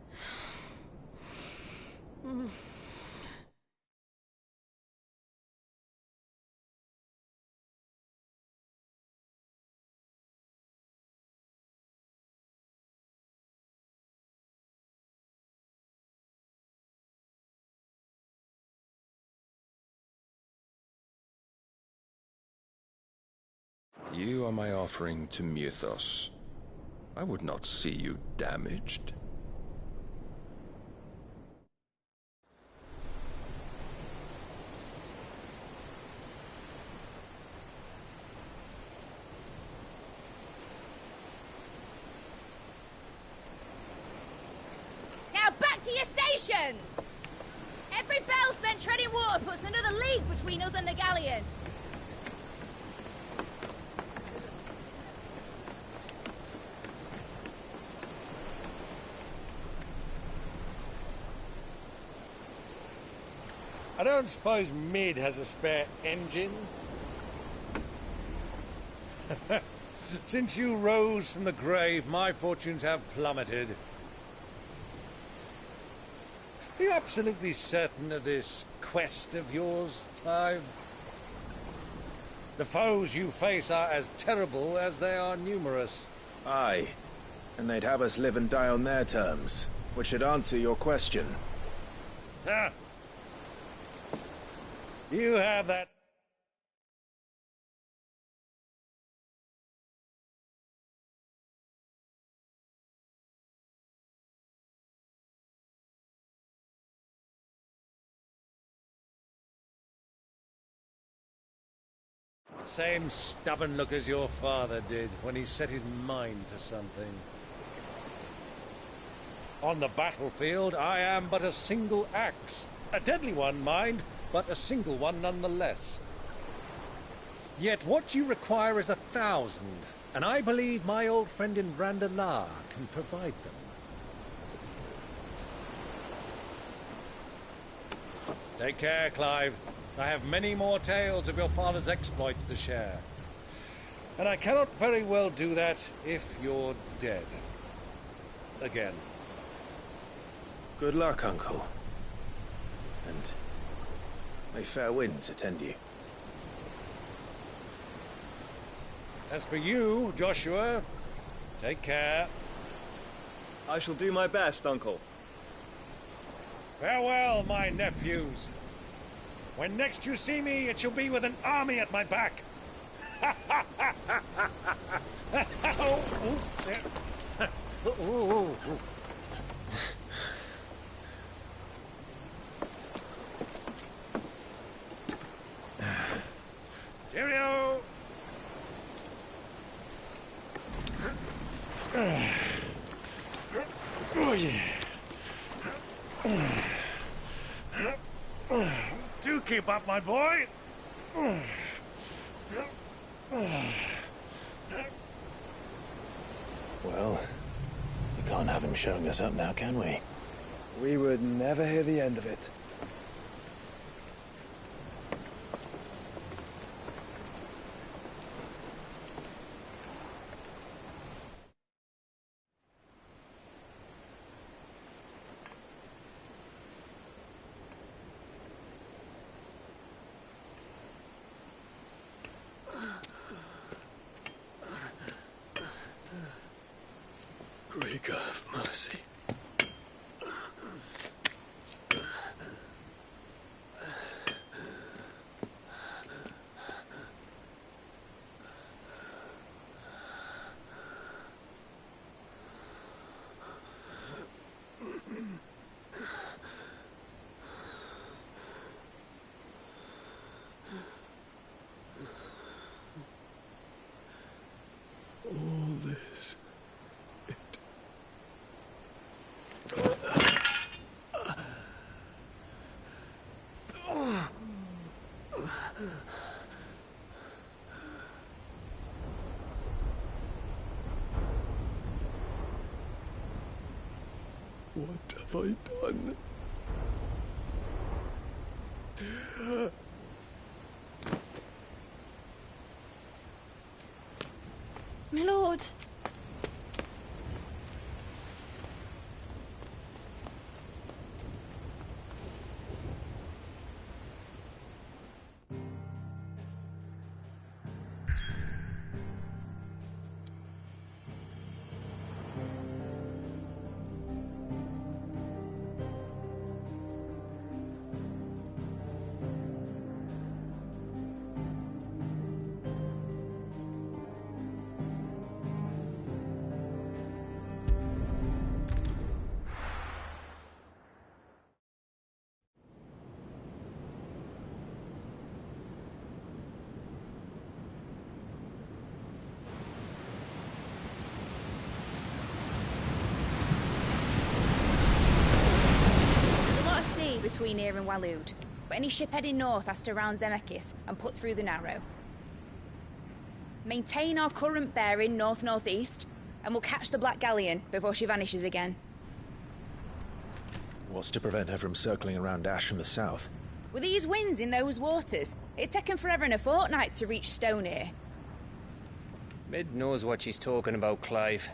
You are my offering to Mythos. I would not see you damaged. Now back to your stations! Every bell spent treading water puts another league between us and the galleon. I don't suppose Mid has a spare engine? Since you rose from the grave, my fortunes have plummeted. Are you absolutely certain of this quest of yours, Clive? The foes you face are as terrible as they are numerous. Aye. And they'd have us live and die on their terms, which should answer your question. Ah! You have that. Same stubborn look as your father did when he set his mind to something. On the battlefield, I am but a single axe. A deadly one, mind, but a single one nonetheless. Yet what you require is 1,000, and I believe my old friend in Randalar can provide them. Take care, Clive. I have many more tales of your father's exploits to share. And I cannot very well do that if you're dead. Again. Good luck, Uncle. And may fair winds attend you. As for you, Joshua, take care. I shall do my best, Uncle. Farewell, my nephews. When next you see me, it shall be with an army at my back. Cheerio! Oh, yeah. Do keep up, my boy. Well, we can't have him showing us up now, can we? We would never hear the end of it. Great God of mercy. All this, What have I done? My lord. Between here and Waloed, but any ship heading north has to round Zemeckis and put through the Narrow. Maintain our current bearing north-northeast, and we'll catch the Black Galleon before she vanishes again. What's to prevent her from circling around Ash from the south? With these winds in those waters, it'd taken forever and a fortnight to reach Stone here. Mid knows what she's talking about, Clive.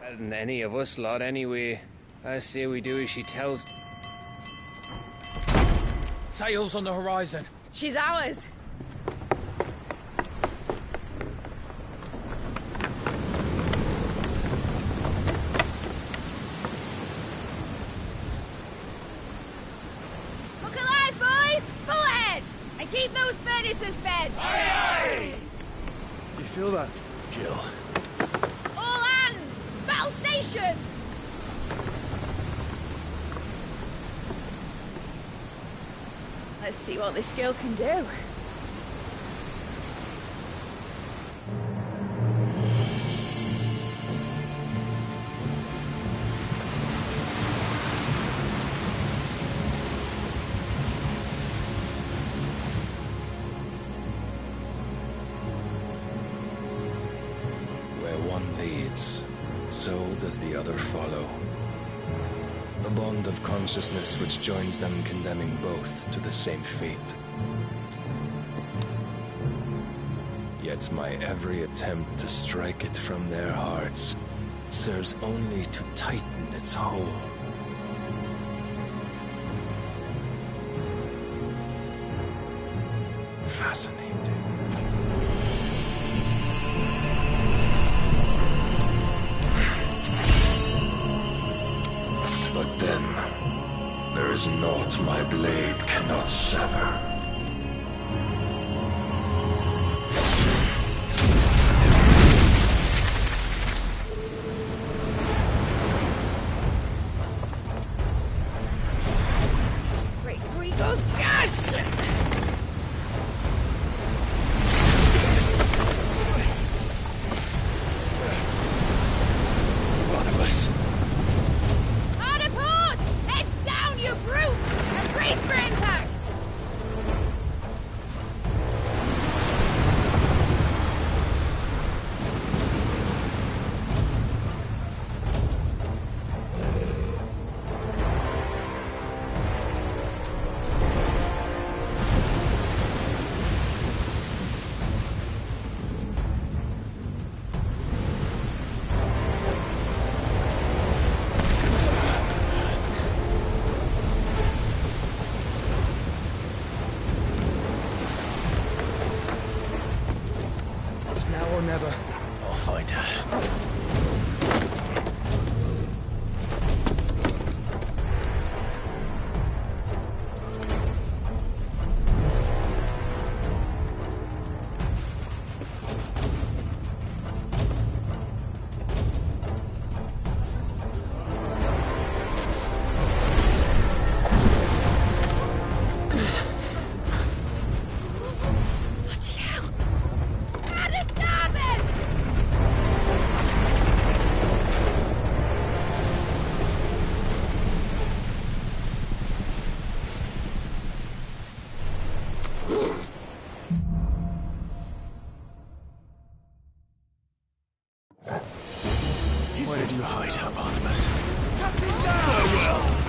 Better than any of us lot, anyway. I say we do as she tells. Sails on the horizon. She's ours. Look alive, boys! Full ahead! And keep those furnaces fed! Aye, aye! Do you feel that, Jill? All hands! Battle stations! Let's see what this girl can do. Where one leads, so does the other follow. A bond of consciousness which joins them, condemning both to the same fate. Yet my every attempt to strike it from their hearts serves only to tighten its hold. Fascinating. But then, there is naught my blade cannot sever. Great Grigos, gosh! Barnabas. Hard a port! Heads down, you brutes! And brace for impact! Where did you hide her, Barnabas? Farewell.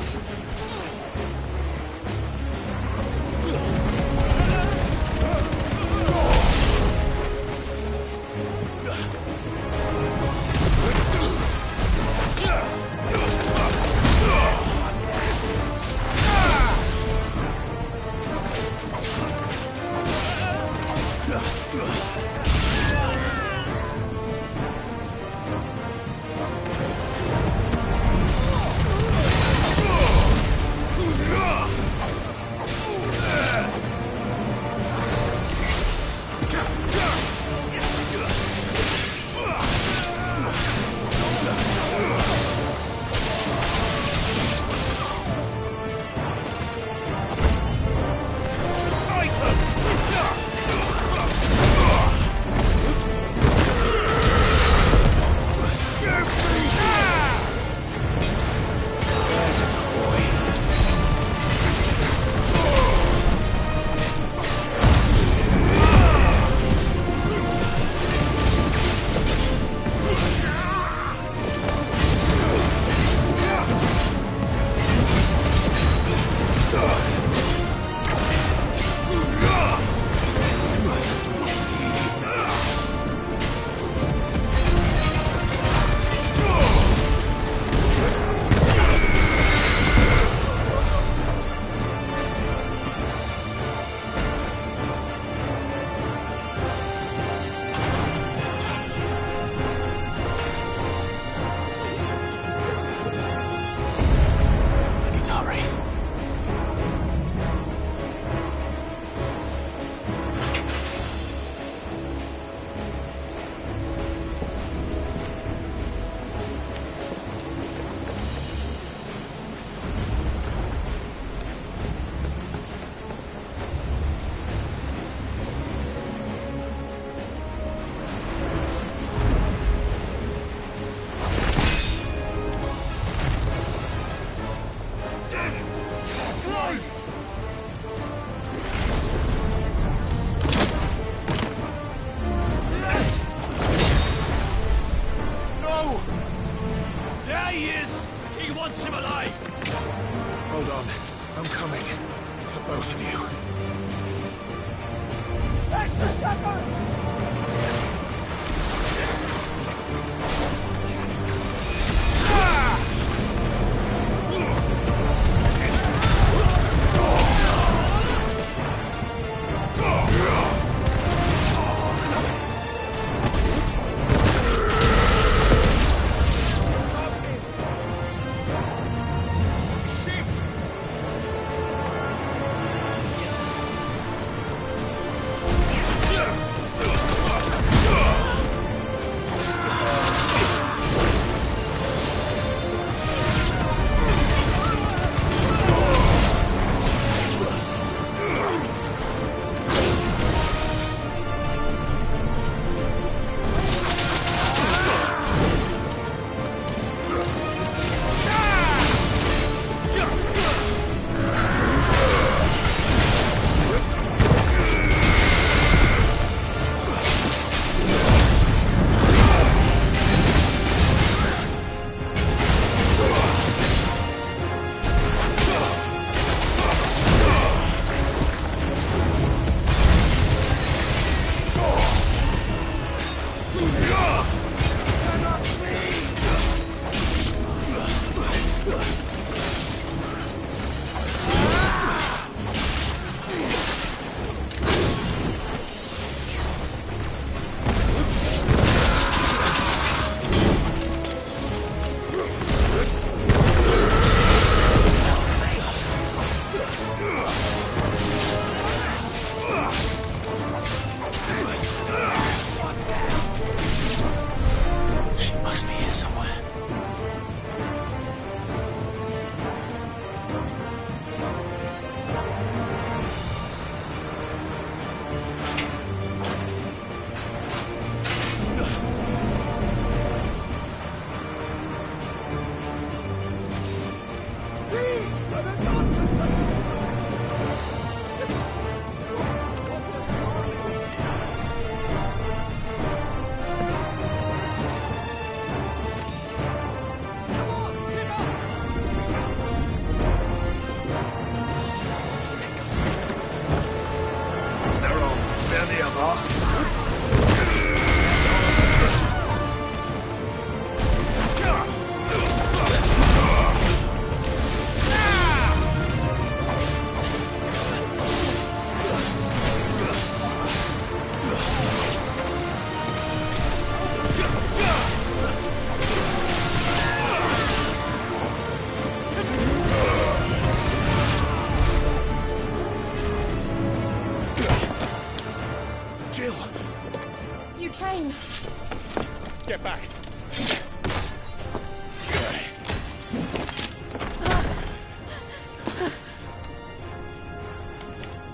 Get back!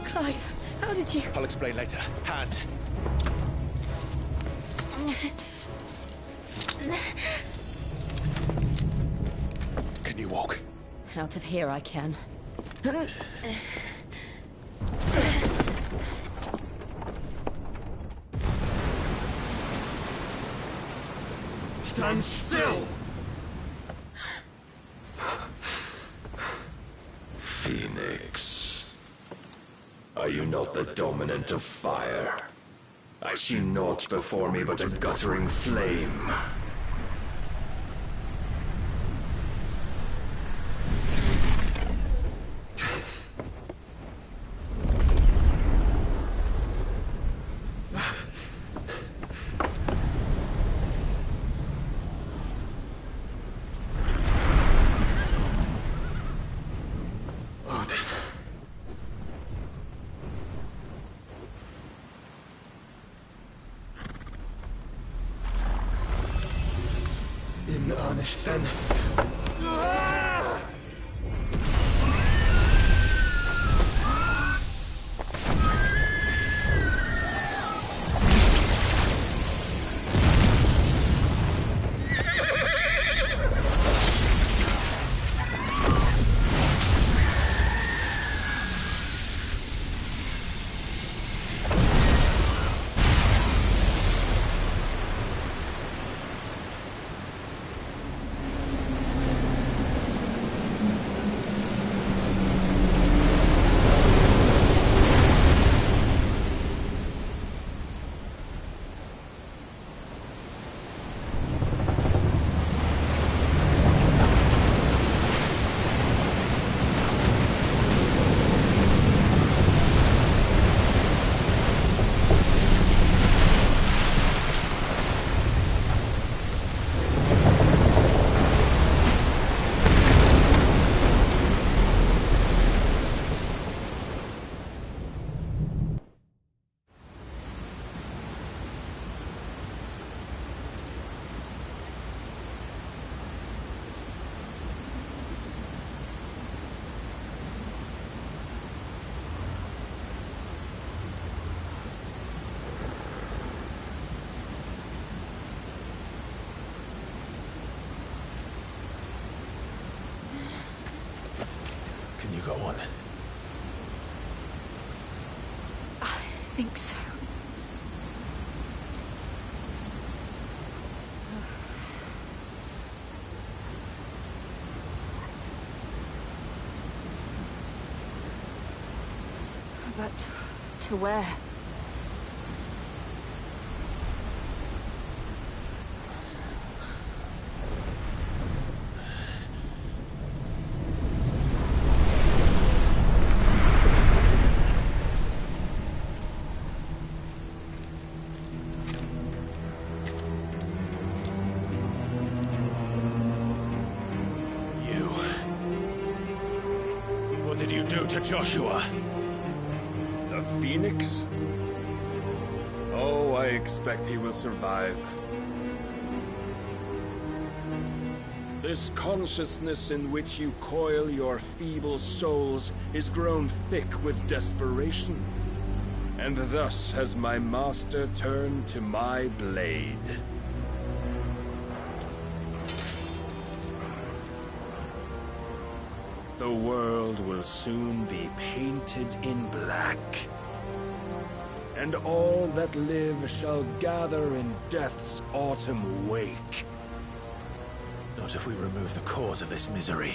Clive, how did you... I'll explain later. Hands. Can you walk? Out of here I can. Stand still! Phoenix. Are you not the dominant of fire? I see naught before me but a guttering flame. In earnest, then. Can you go on? I think so. But to where? What did you do to Joshua? The Phoenix? Oh, I expect he will survive. This consciousness in which you coil your feeble souls is grown thick with desperation. And thus has my master turned to my blade. The world will soon be painted in black. And all that live shall gather in death's autumn wake. Not if we remove the cause of this misery.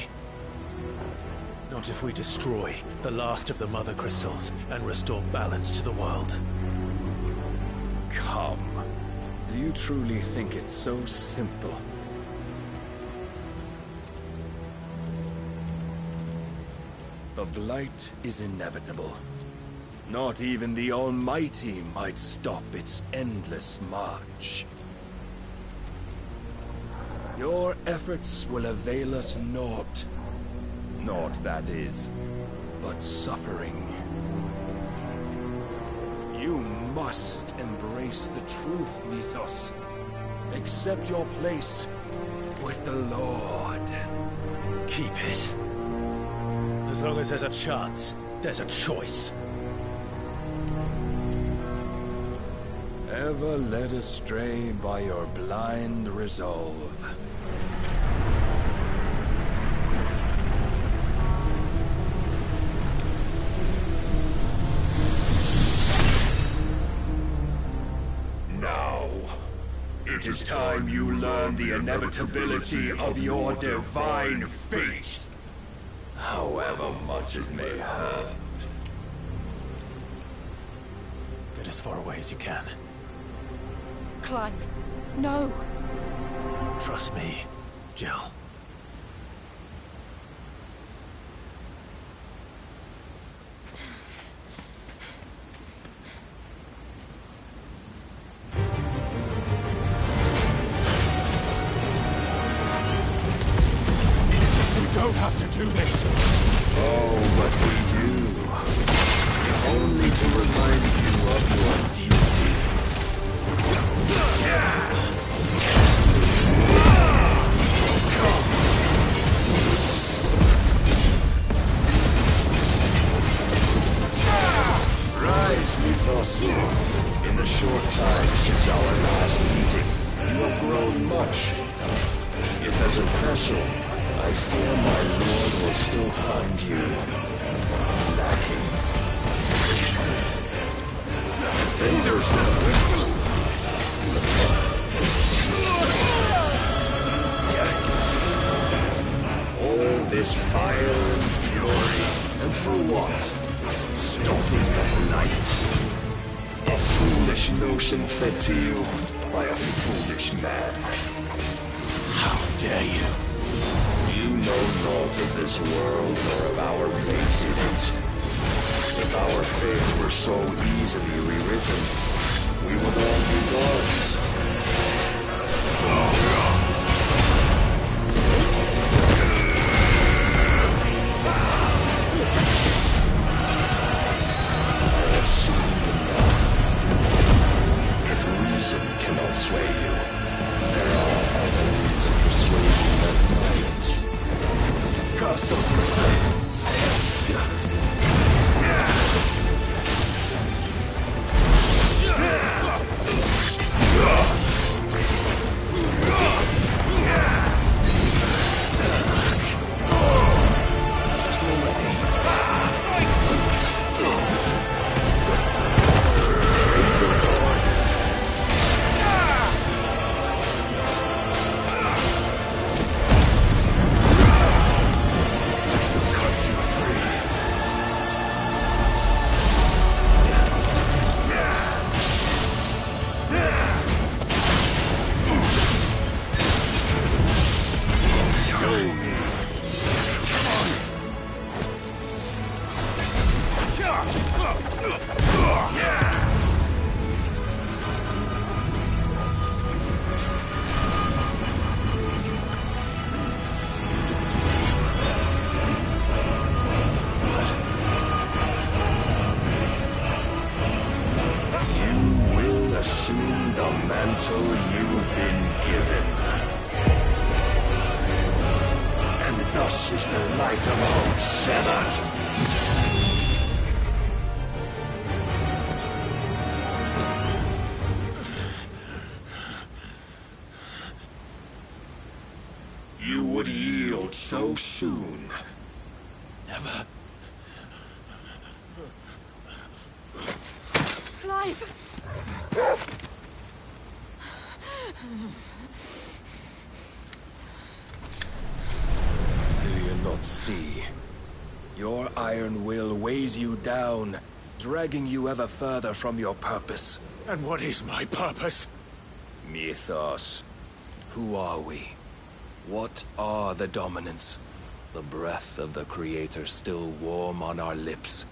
Not if we destroy the last of the Mother Crystals and restore balance to the world. Come. Do you truly think it's so simple? The Blight is inevitable. Not even the Almighty might stop its endless march. Your efforts will avail us naught. Naught, that is, but suffering. You must embrace the truth, Mythos. Accept your place with the Lord. Keep it. As long as there's a chance, there's a choice. Ever led astray by your blind resolve. Now, it is time you learn the inevitability of your divine fate. However much it may hurt. Get as far away as you can. Clive, no. Trust me, Jill. We don't have to do this. Oh, but we do. If only to remind you of your duty. Rise, Mythos. In the short time since our last meeting, you have grown much. Yet as a vessel, I fear my lord will still find you lacking. Defenders, all this fire and fury, and for what? Stopping the light. A foolish notion fed to you by a foolish man. How dare you? You know naught of this world nor of our place in it. If our fates were so easily rewritten, we would all be gods. I have seen enough. If reason cannot sway you, there are other means of persuasion that might. Cast off your silence. You would yield so soon. Never. Clive! Do you not see? Your iron will weighs you down, dragging you ever further from your purpose. And what is my purpose? Mythos. Who are we? What are the dominants? The breath of the Creator still warm on our lips.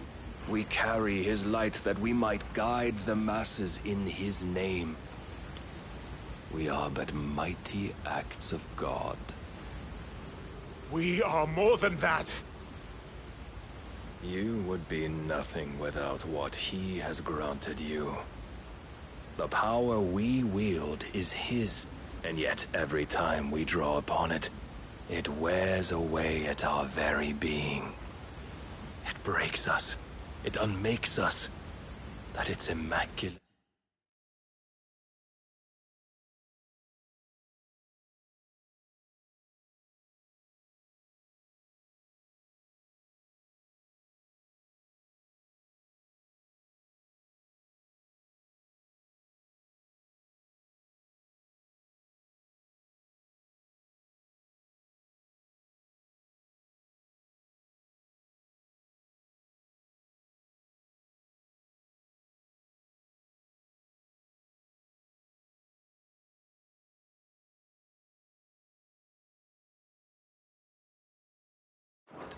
We carry his light that we might guide the masses in his name. We are but mighty acts of God. We are more than that. You would be nothing without what he has granted you. The power we wield is his, And yet every time we draw upon it, it wears away at our very being. It breaks us. It unmakes us. That it's immaculate.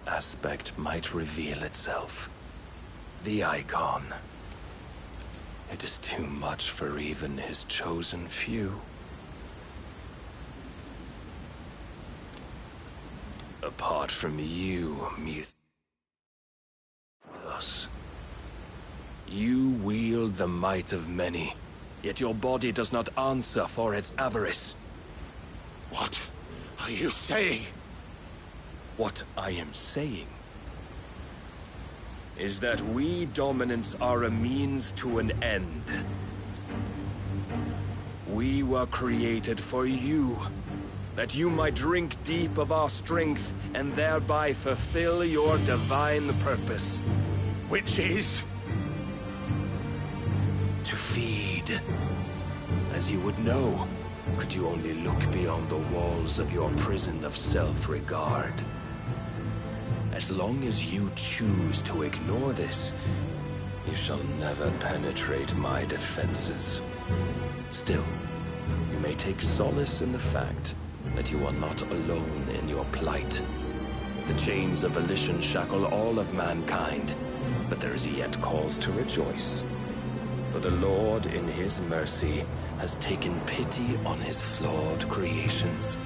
Aspect might reveal itself. The icon. It is too much for even his chosen few. Apart from you, Thus, you wield the might of many, yet your body does not answer for its avarice. What are you saying? What I am saying is that we dominants are a means to an end. We were created for you, that you might drink deep of our strength and thereby fulfill your divine purpose. Which is? To feed. As you would know, could you only look beyond the walls of your prison of self-regard. As long as you choose to ignore this, you shall never penetrate my defenses. Still, you may take solace in the fact that you are not alone in your plight. The chains of volition shackle all of mankind, but there is yet cause to rejoice. For the Lord, in his mercy, has taken pity on his flawed creations,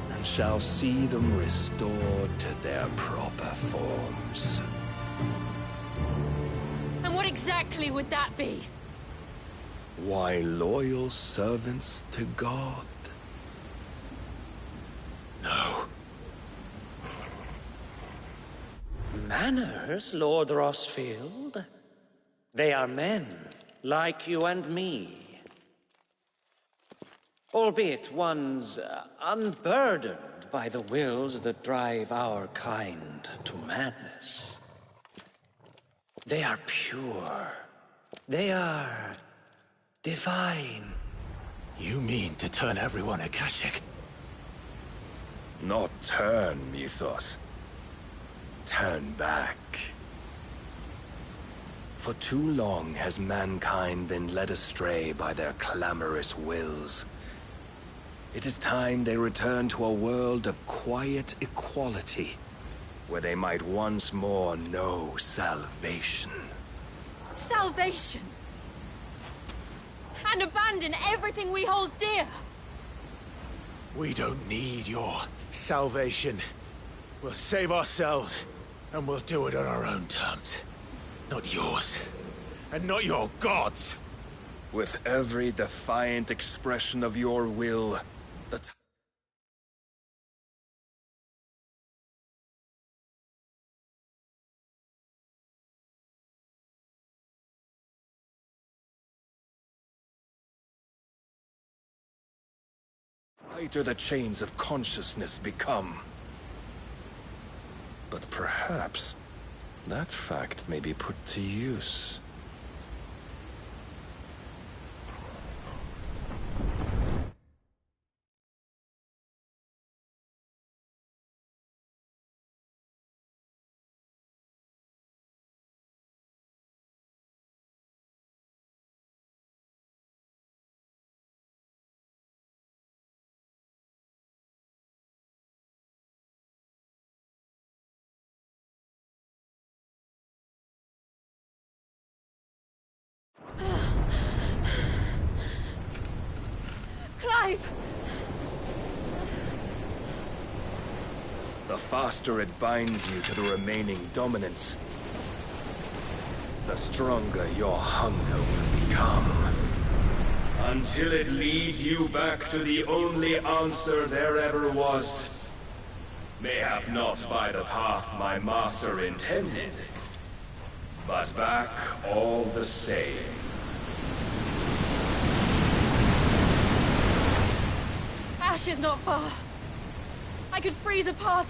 and shall see them restored to their proper forms. And what exactly would that be? Why, loyal servants to God. No. Manners, Lord Rossfield? They are men, like you and me. Albeit ones unburdened by the wills that drive our kind to madness. They are pure. They are divine. You mean to turn everyone Akashic? Not turn, Mythos. Turn back. For too long has mankind been led astray by their clamorous wills. It is time they return to a world of quiet equality, where they might once more know salvation. Salvation? And abandon everything we hold dear? We don't need your salvation. We'll save ourselves, and we'll do it on our own terms. Not yours, and not your gods. With every defiant expression of your will, tighter the chains of consciousness become. But perhaps that fact may be put to use. Clive! The faster it binds you to the remaining dominance, the stronger your hunger will become. Until it leads you back to the only answer there ever was. Mayhap not by the path my master intended, but back all the same. Ash is not far. I could freeze a path.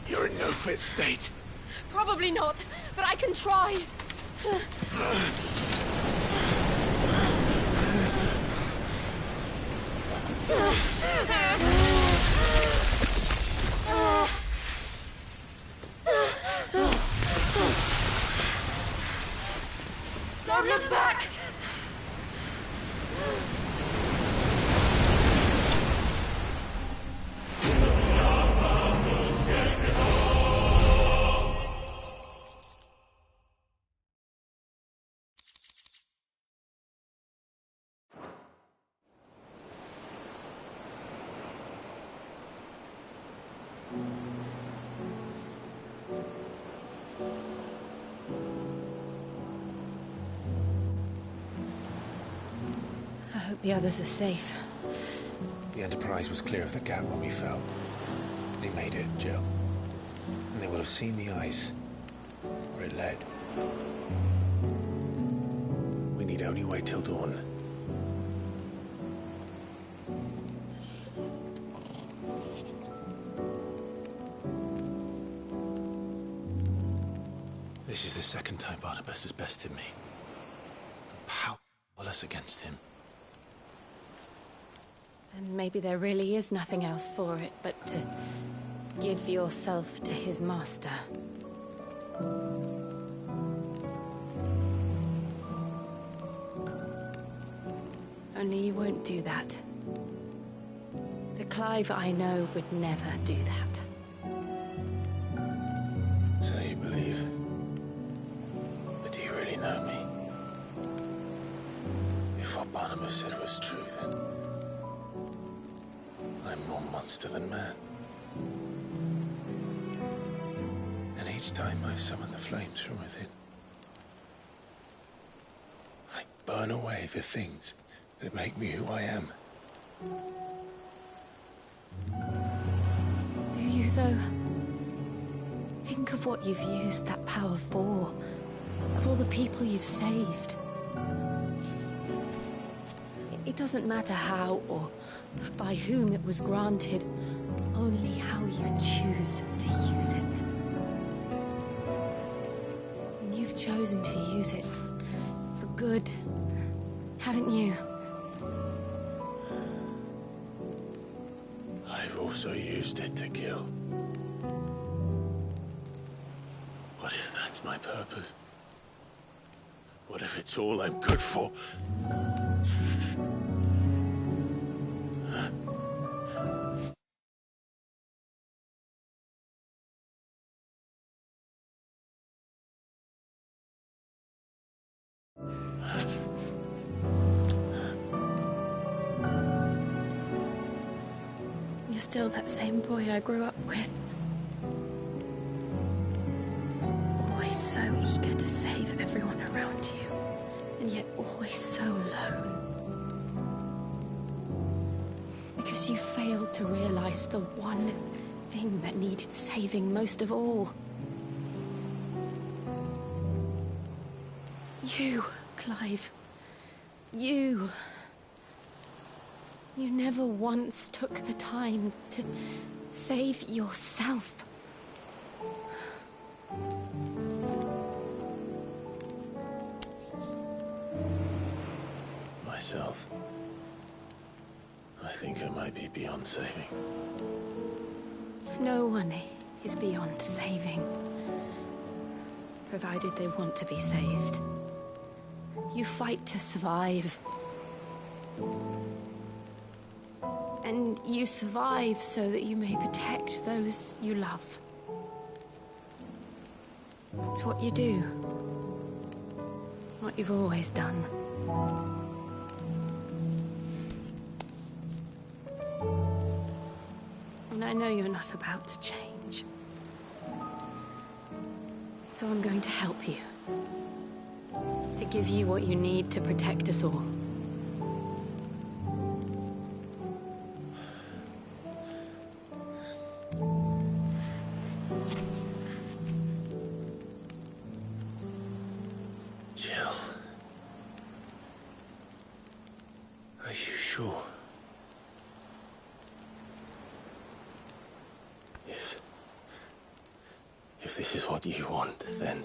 You're in no fit state. Probably not, but I can try. Don't look back! I hope the others are safe. The Enterprise was clear of the gap when we fell. They made it, Jill. And they will have seen the ice, where it led. We need only wait till dawn. This is the second time Barnabas has bested me. I'm powerless against him. And maybe there really is nothing else for it but to give yourself to his master. Only you won't do that. The Clive I know would never do that. So you believe? But do you really know me? If what Barnabas said was true, then I'm more monster than man. And each time I summon the flames from within, I burn away the things that make me who I am. Do you, though? Think of what you've used that power for. Of all the people you've saved. It doesn't matter how or by whom it was granted, only how you choose to use it. And you've chosen to use it for good, haven't you? I've also used it to kill. What if that's my purpose? What if it's all I'm good for? You're still that same boy I grew up with. Always so eager to save everyone around you, and yet always so alone. Because you failed to realize the one thing that needed saving most of all. You, Clive. You. You never once took the time to save yourself. Myself. I think I might be beyond saving. No one is beyond saving, provided they want to be saved. You fight to survive. And you survive so that you may protect those you love. It's what you do. What you've always done. And I know you're not about to change. So I'm going to help you. To give you what you need to protect us all. If this is what you want, then...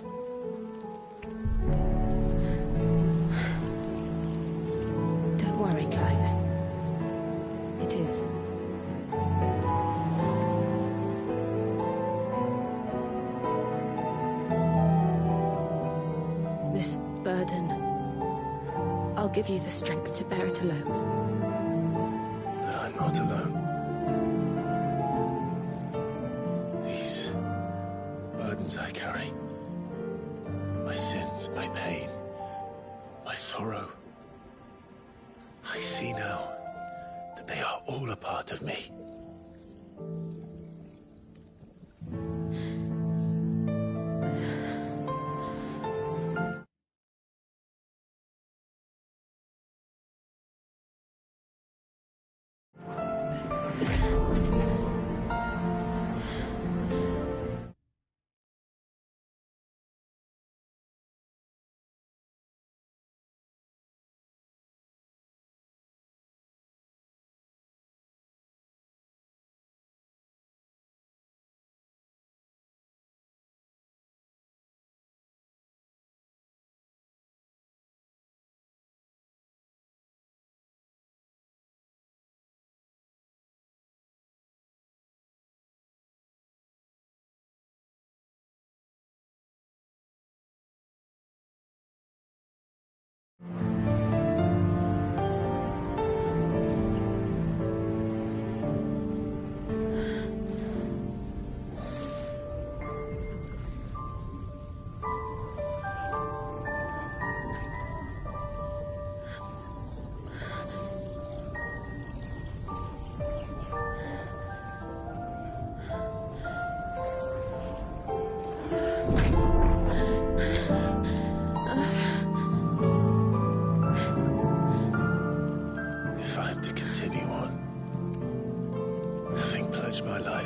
Don't worry, Clive. It is. This burden, I'll give you the strength to bear it alone. But I'm not alone. These burdens I carry, my sins, my pain, my sorrow, I see now that they are all a part of me.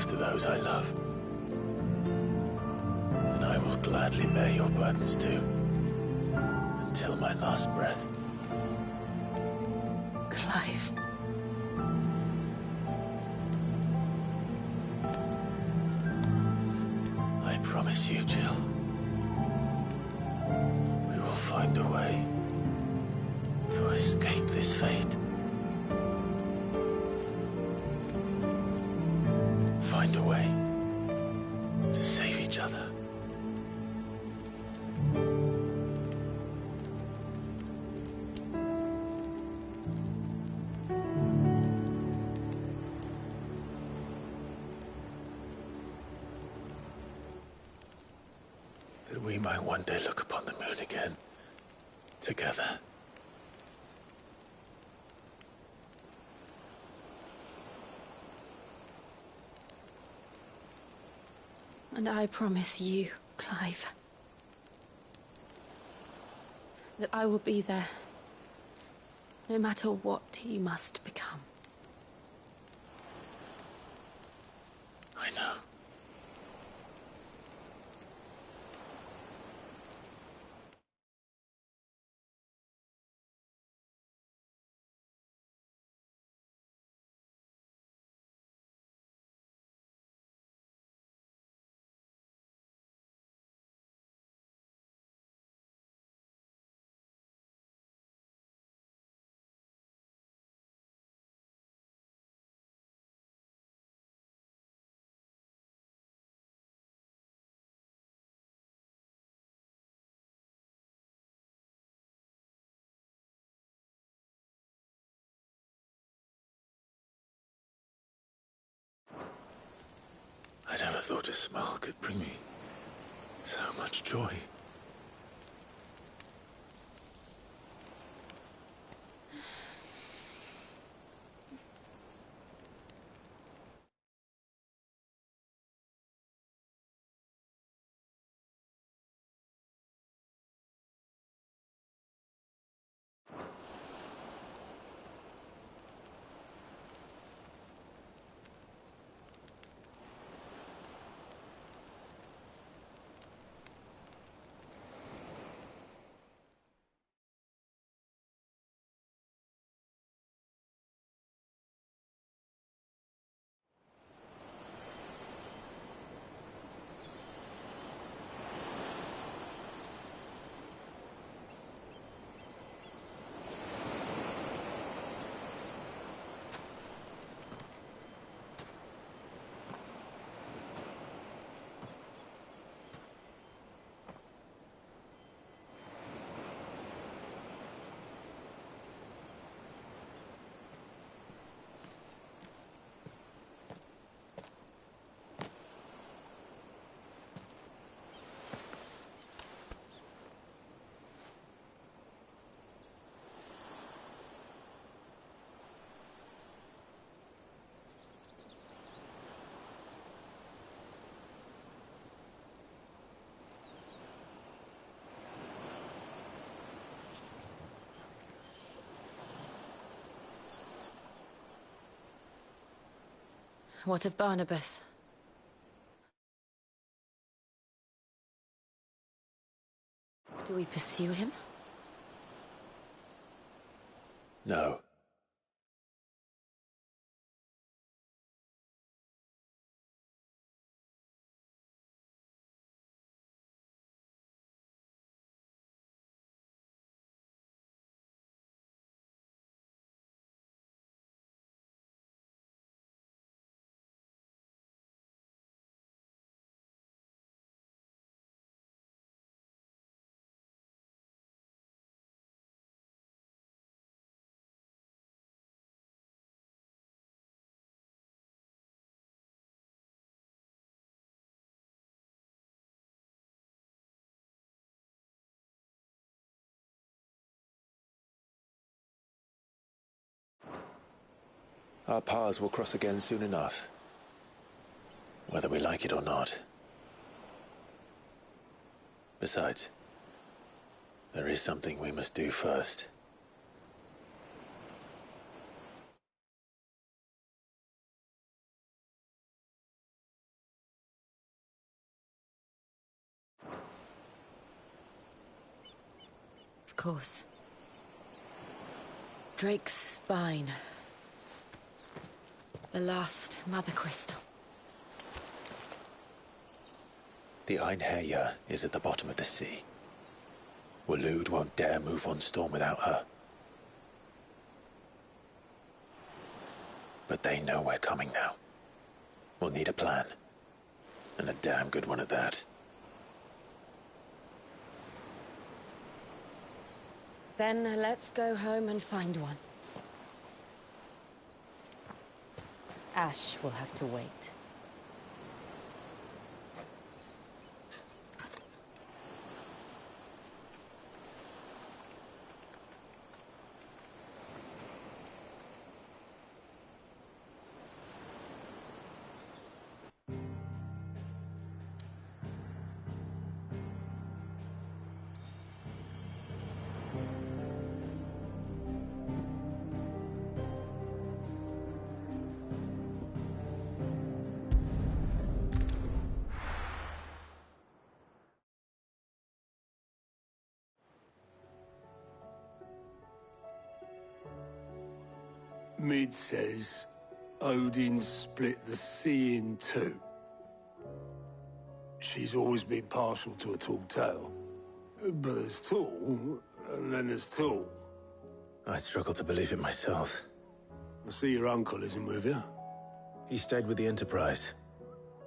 Those I love. And I will gladly bear your burdens too, until my last breath. Clive. I promise you, Jill, we will find a way to escape this fate. Find a way to save each other. That we might one day look upon the moon again, together. And I promise you, Clive, that I will be there, no matter what you must become. I know. I never thought a smile could bring me so much joy. What of Barnabas? Do we pursue him? No. Our paths will cross again soon enough, whether we like it or not. Besides, there is something we must do first. Of course. Drake's spine. The last Mother Crystal. The Einherjar is at the bottom of the sea. Waloed won't dare move on Storm without her. But they know we're coming now. We'll need a plan. And a damn good one at that. Then let's go home and find one. Ash will have to wait. Mid says Odin split the sea in two. She's always been partial to a tall tale. But there's tall, and then there's tall. I struggle to believe it myself. I see your uncle isn't with you. He stayed with the Enterprise.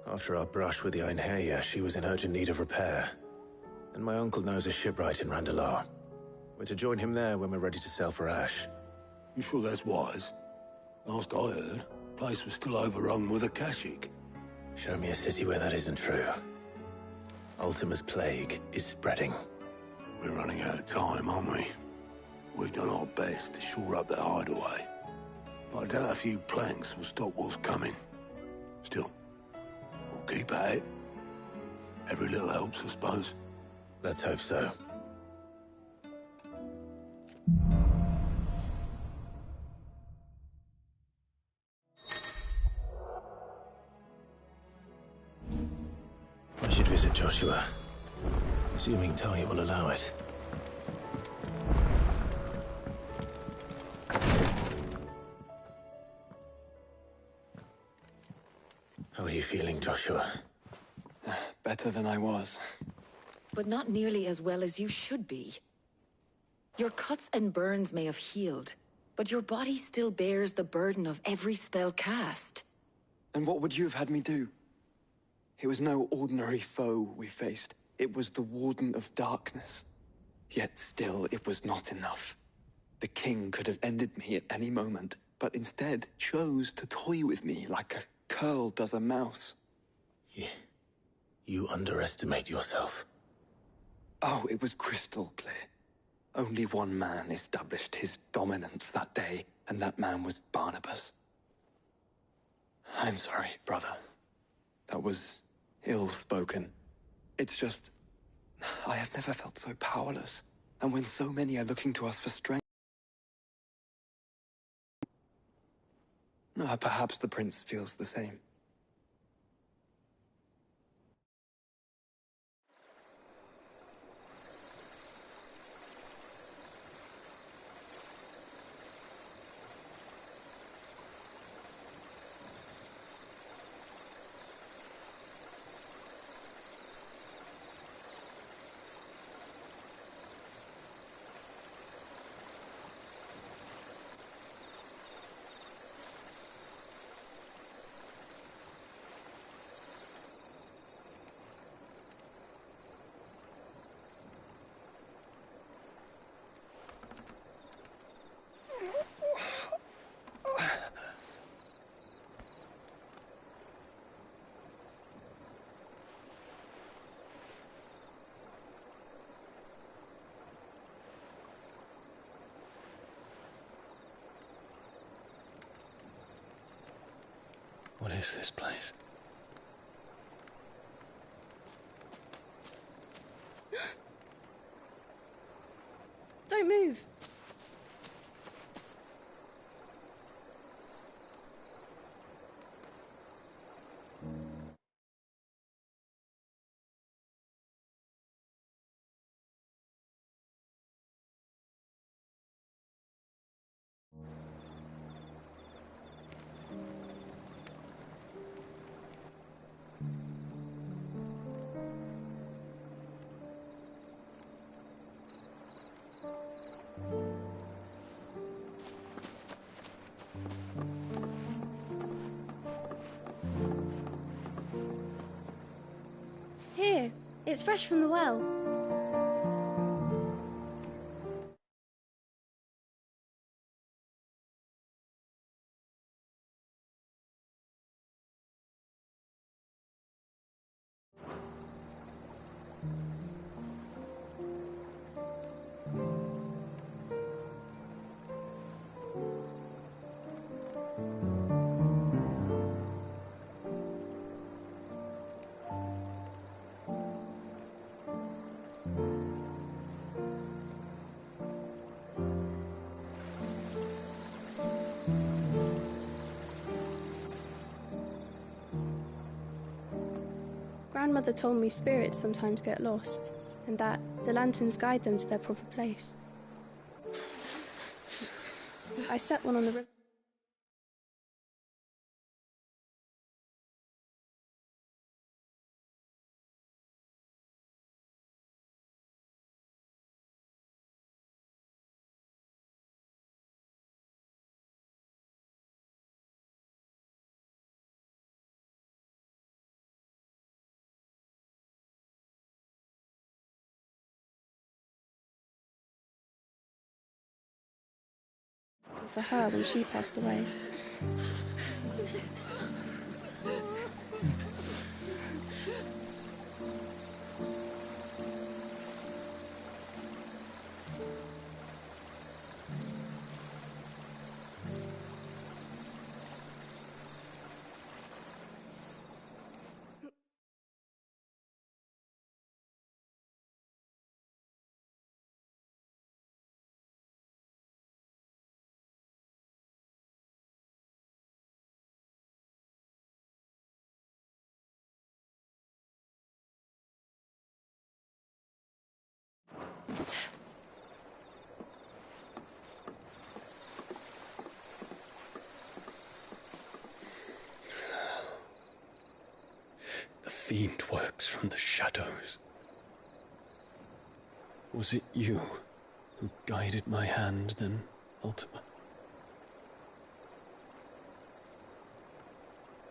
After our brush with the Einherjar, she was in urgent need of repair. And my uncle knows a shipwright in Randalar. We're to join him there when we're ready to sail for Ash. You sure that's wise? Last I heard, the place was still overrun with Akashic. Show me a city where that isn't true. Ultima's plague is spreading. We're running out of time, aren't we? We've done our best to shore up their hideaway. But I doubt a few planks will stop what's coming. Still, we'll keep at it. Every little helps, I suppose. Let's hope so. I should visit Joshua, assuming Talia will allow it. How are you feeling, Joshua? Better than I was. But not nearly as well as you should be. Your cuts and burns may have healed, but your body still bears the burden of every spell cast. And what would you have had me do? It was no ordinary foe we faced. It was the Warden of Darkness. Yet still, it was not enough. The king could have ended me at any moment, but instead chose to toy with me like a curl does a mouse. You underestimate yourself. Oh, it was crystal clear. Only one man established his dominance that day, and that man was Barnabas. I'm sorry, brother. That was ill-spoken. It's just, I have never felt so powerless. And when so many are looking to us for strength... Perhaps the prince feels the same. is this place? Don't move. Here, it's fresh from the well. Grandmother told me spirits sometimes get lost, and that the lanterns guide them to their proper place. I set one on the river. For her when she passed away. The fiend works from the shadows. Was it you who guided my hand then, Ultima?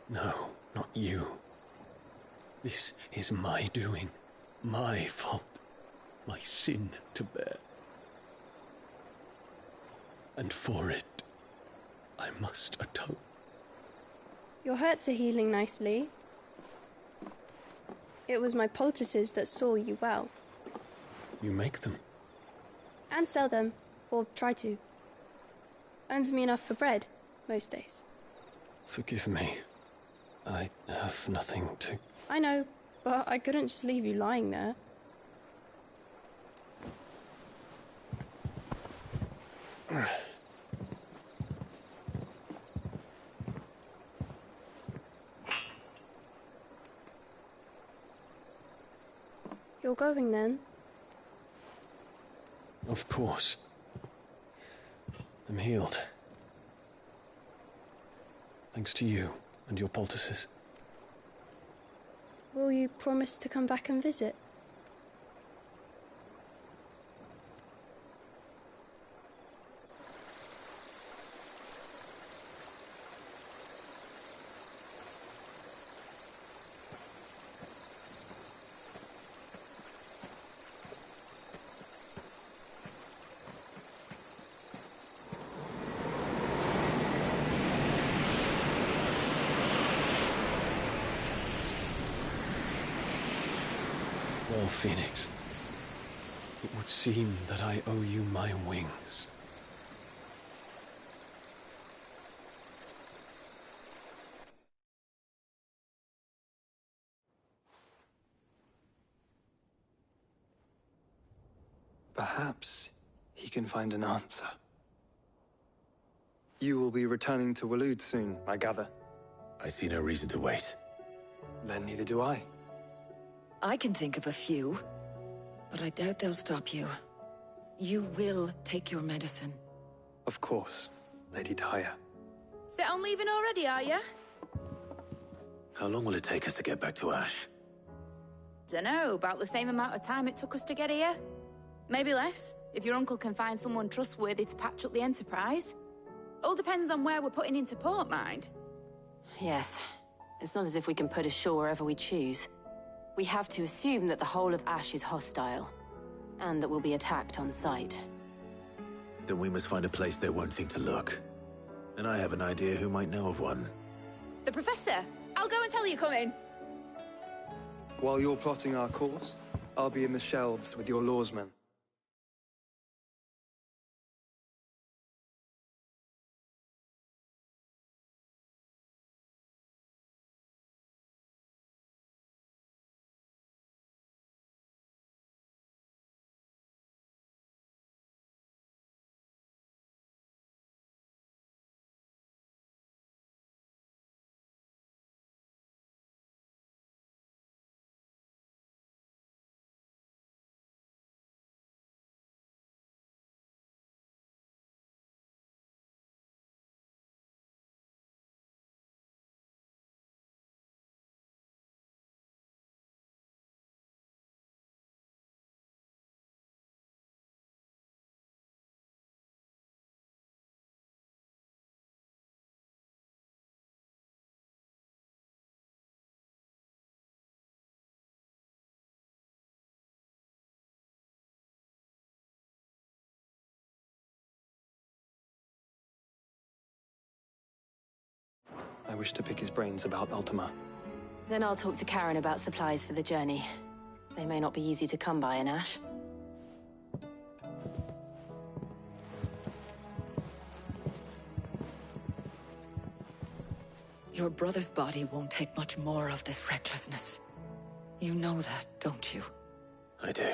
No, not you. This is my doing, my fault, my sin to bear. And for it, I must atone. Your hurts are healing nicely. It was my poultices that saw you well. You make them? And sell them, or try to. Earns me enough for bread, most days. Forgive me. I have nothing to... I know, but I couldn't just leave you lying there. You're going then? Of course. I'm healed. Thanks to you and your poultices. Will you promise to come back and visit? Well, Phoenix, it would seem that I owe you my wings. Perhaps he can find an answer. You will be returning to Waloed soon, I gather. I see no reason to wait. Then neither do I. I can think of a few, but I doubt they'll stop you. You will take your medicine. Of course, Lady Daya. Set on leaving already, are ya? How long will it take us to get back to Ash? Dunno, about the same amount of time it took us to get here. Maybe less, if your uncle can find someone trustworthy to patch up the Enterprise. All depends on where we're putting into port, mind. Yes. It's not as if we can put ashore wherever we choose. We have to assume that the whole of Ash is hostile, and that we'll be attacked on sight. Then we must find a place they won't think to look. And I have an idea who might know of one. The Professor! I'll go and tell you coming! While you're plotting our course, I'll be in the shelves with your lawsmen. I wish to pick his brains about Ultima. Then I'll talk to Karen about supplies for the journey. They may not be easy to come by in Ash. Your brother's body won't take much more of this recklessness. You know that, don't you? I do.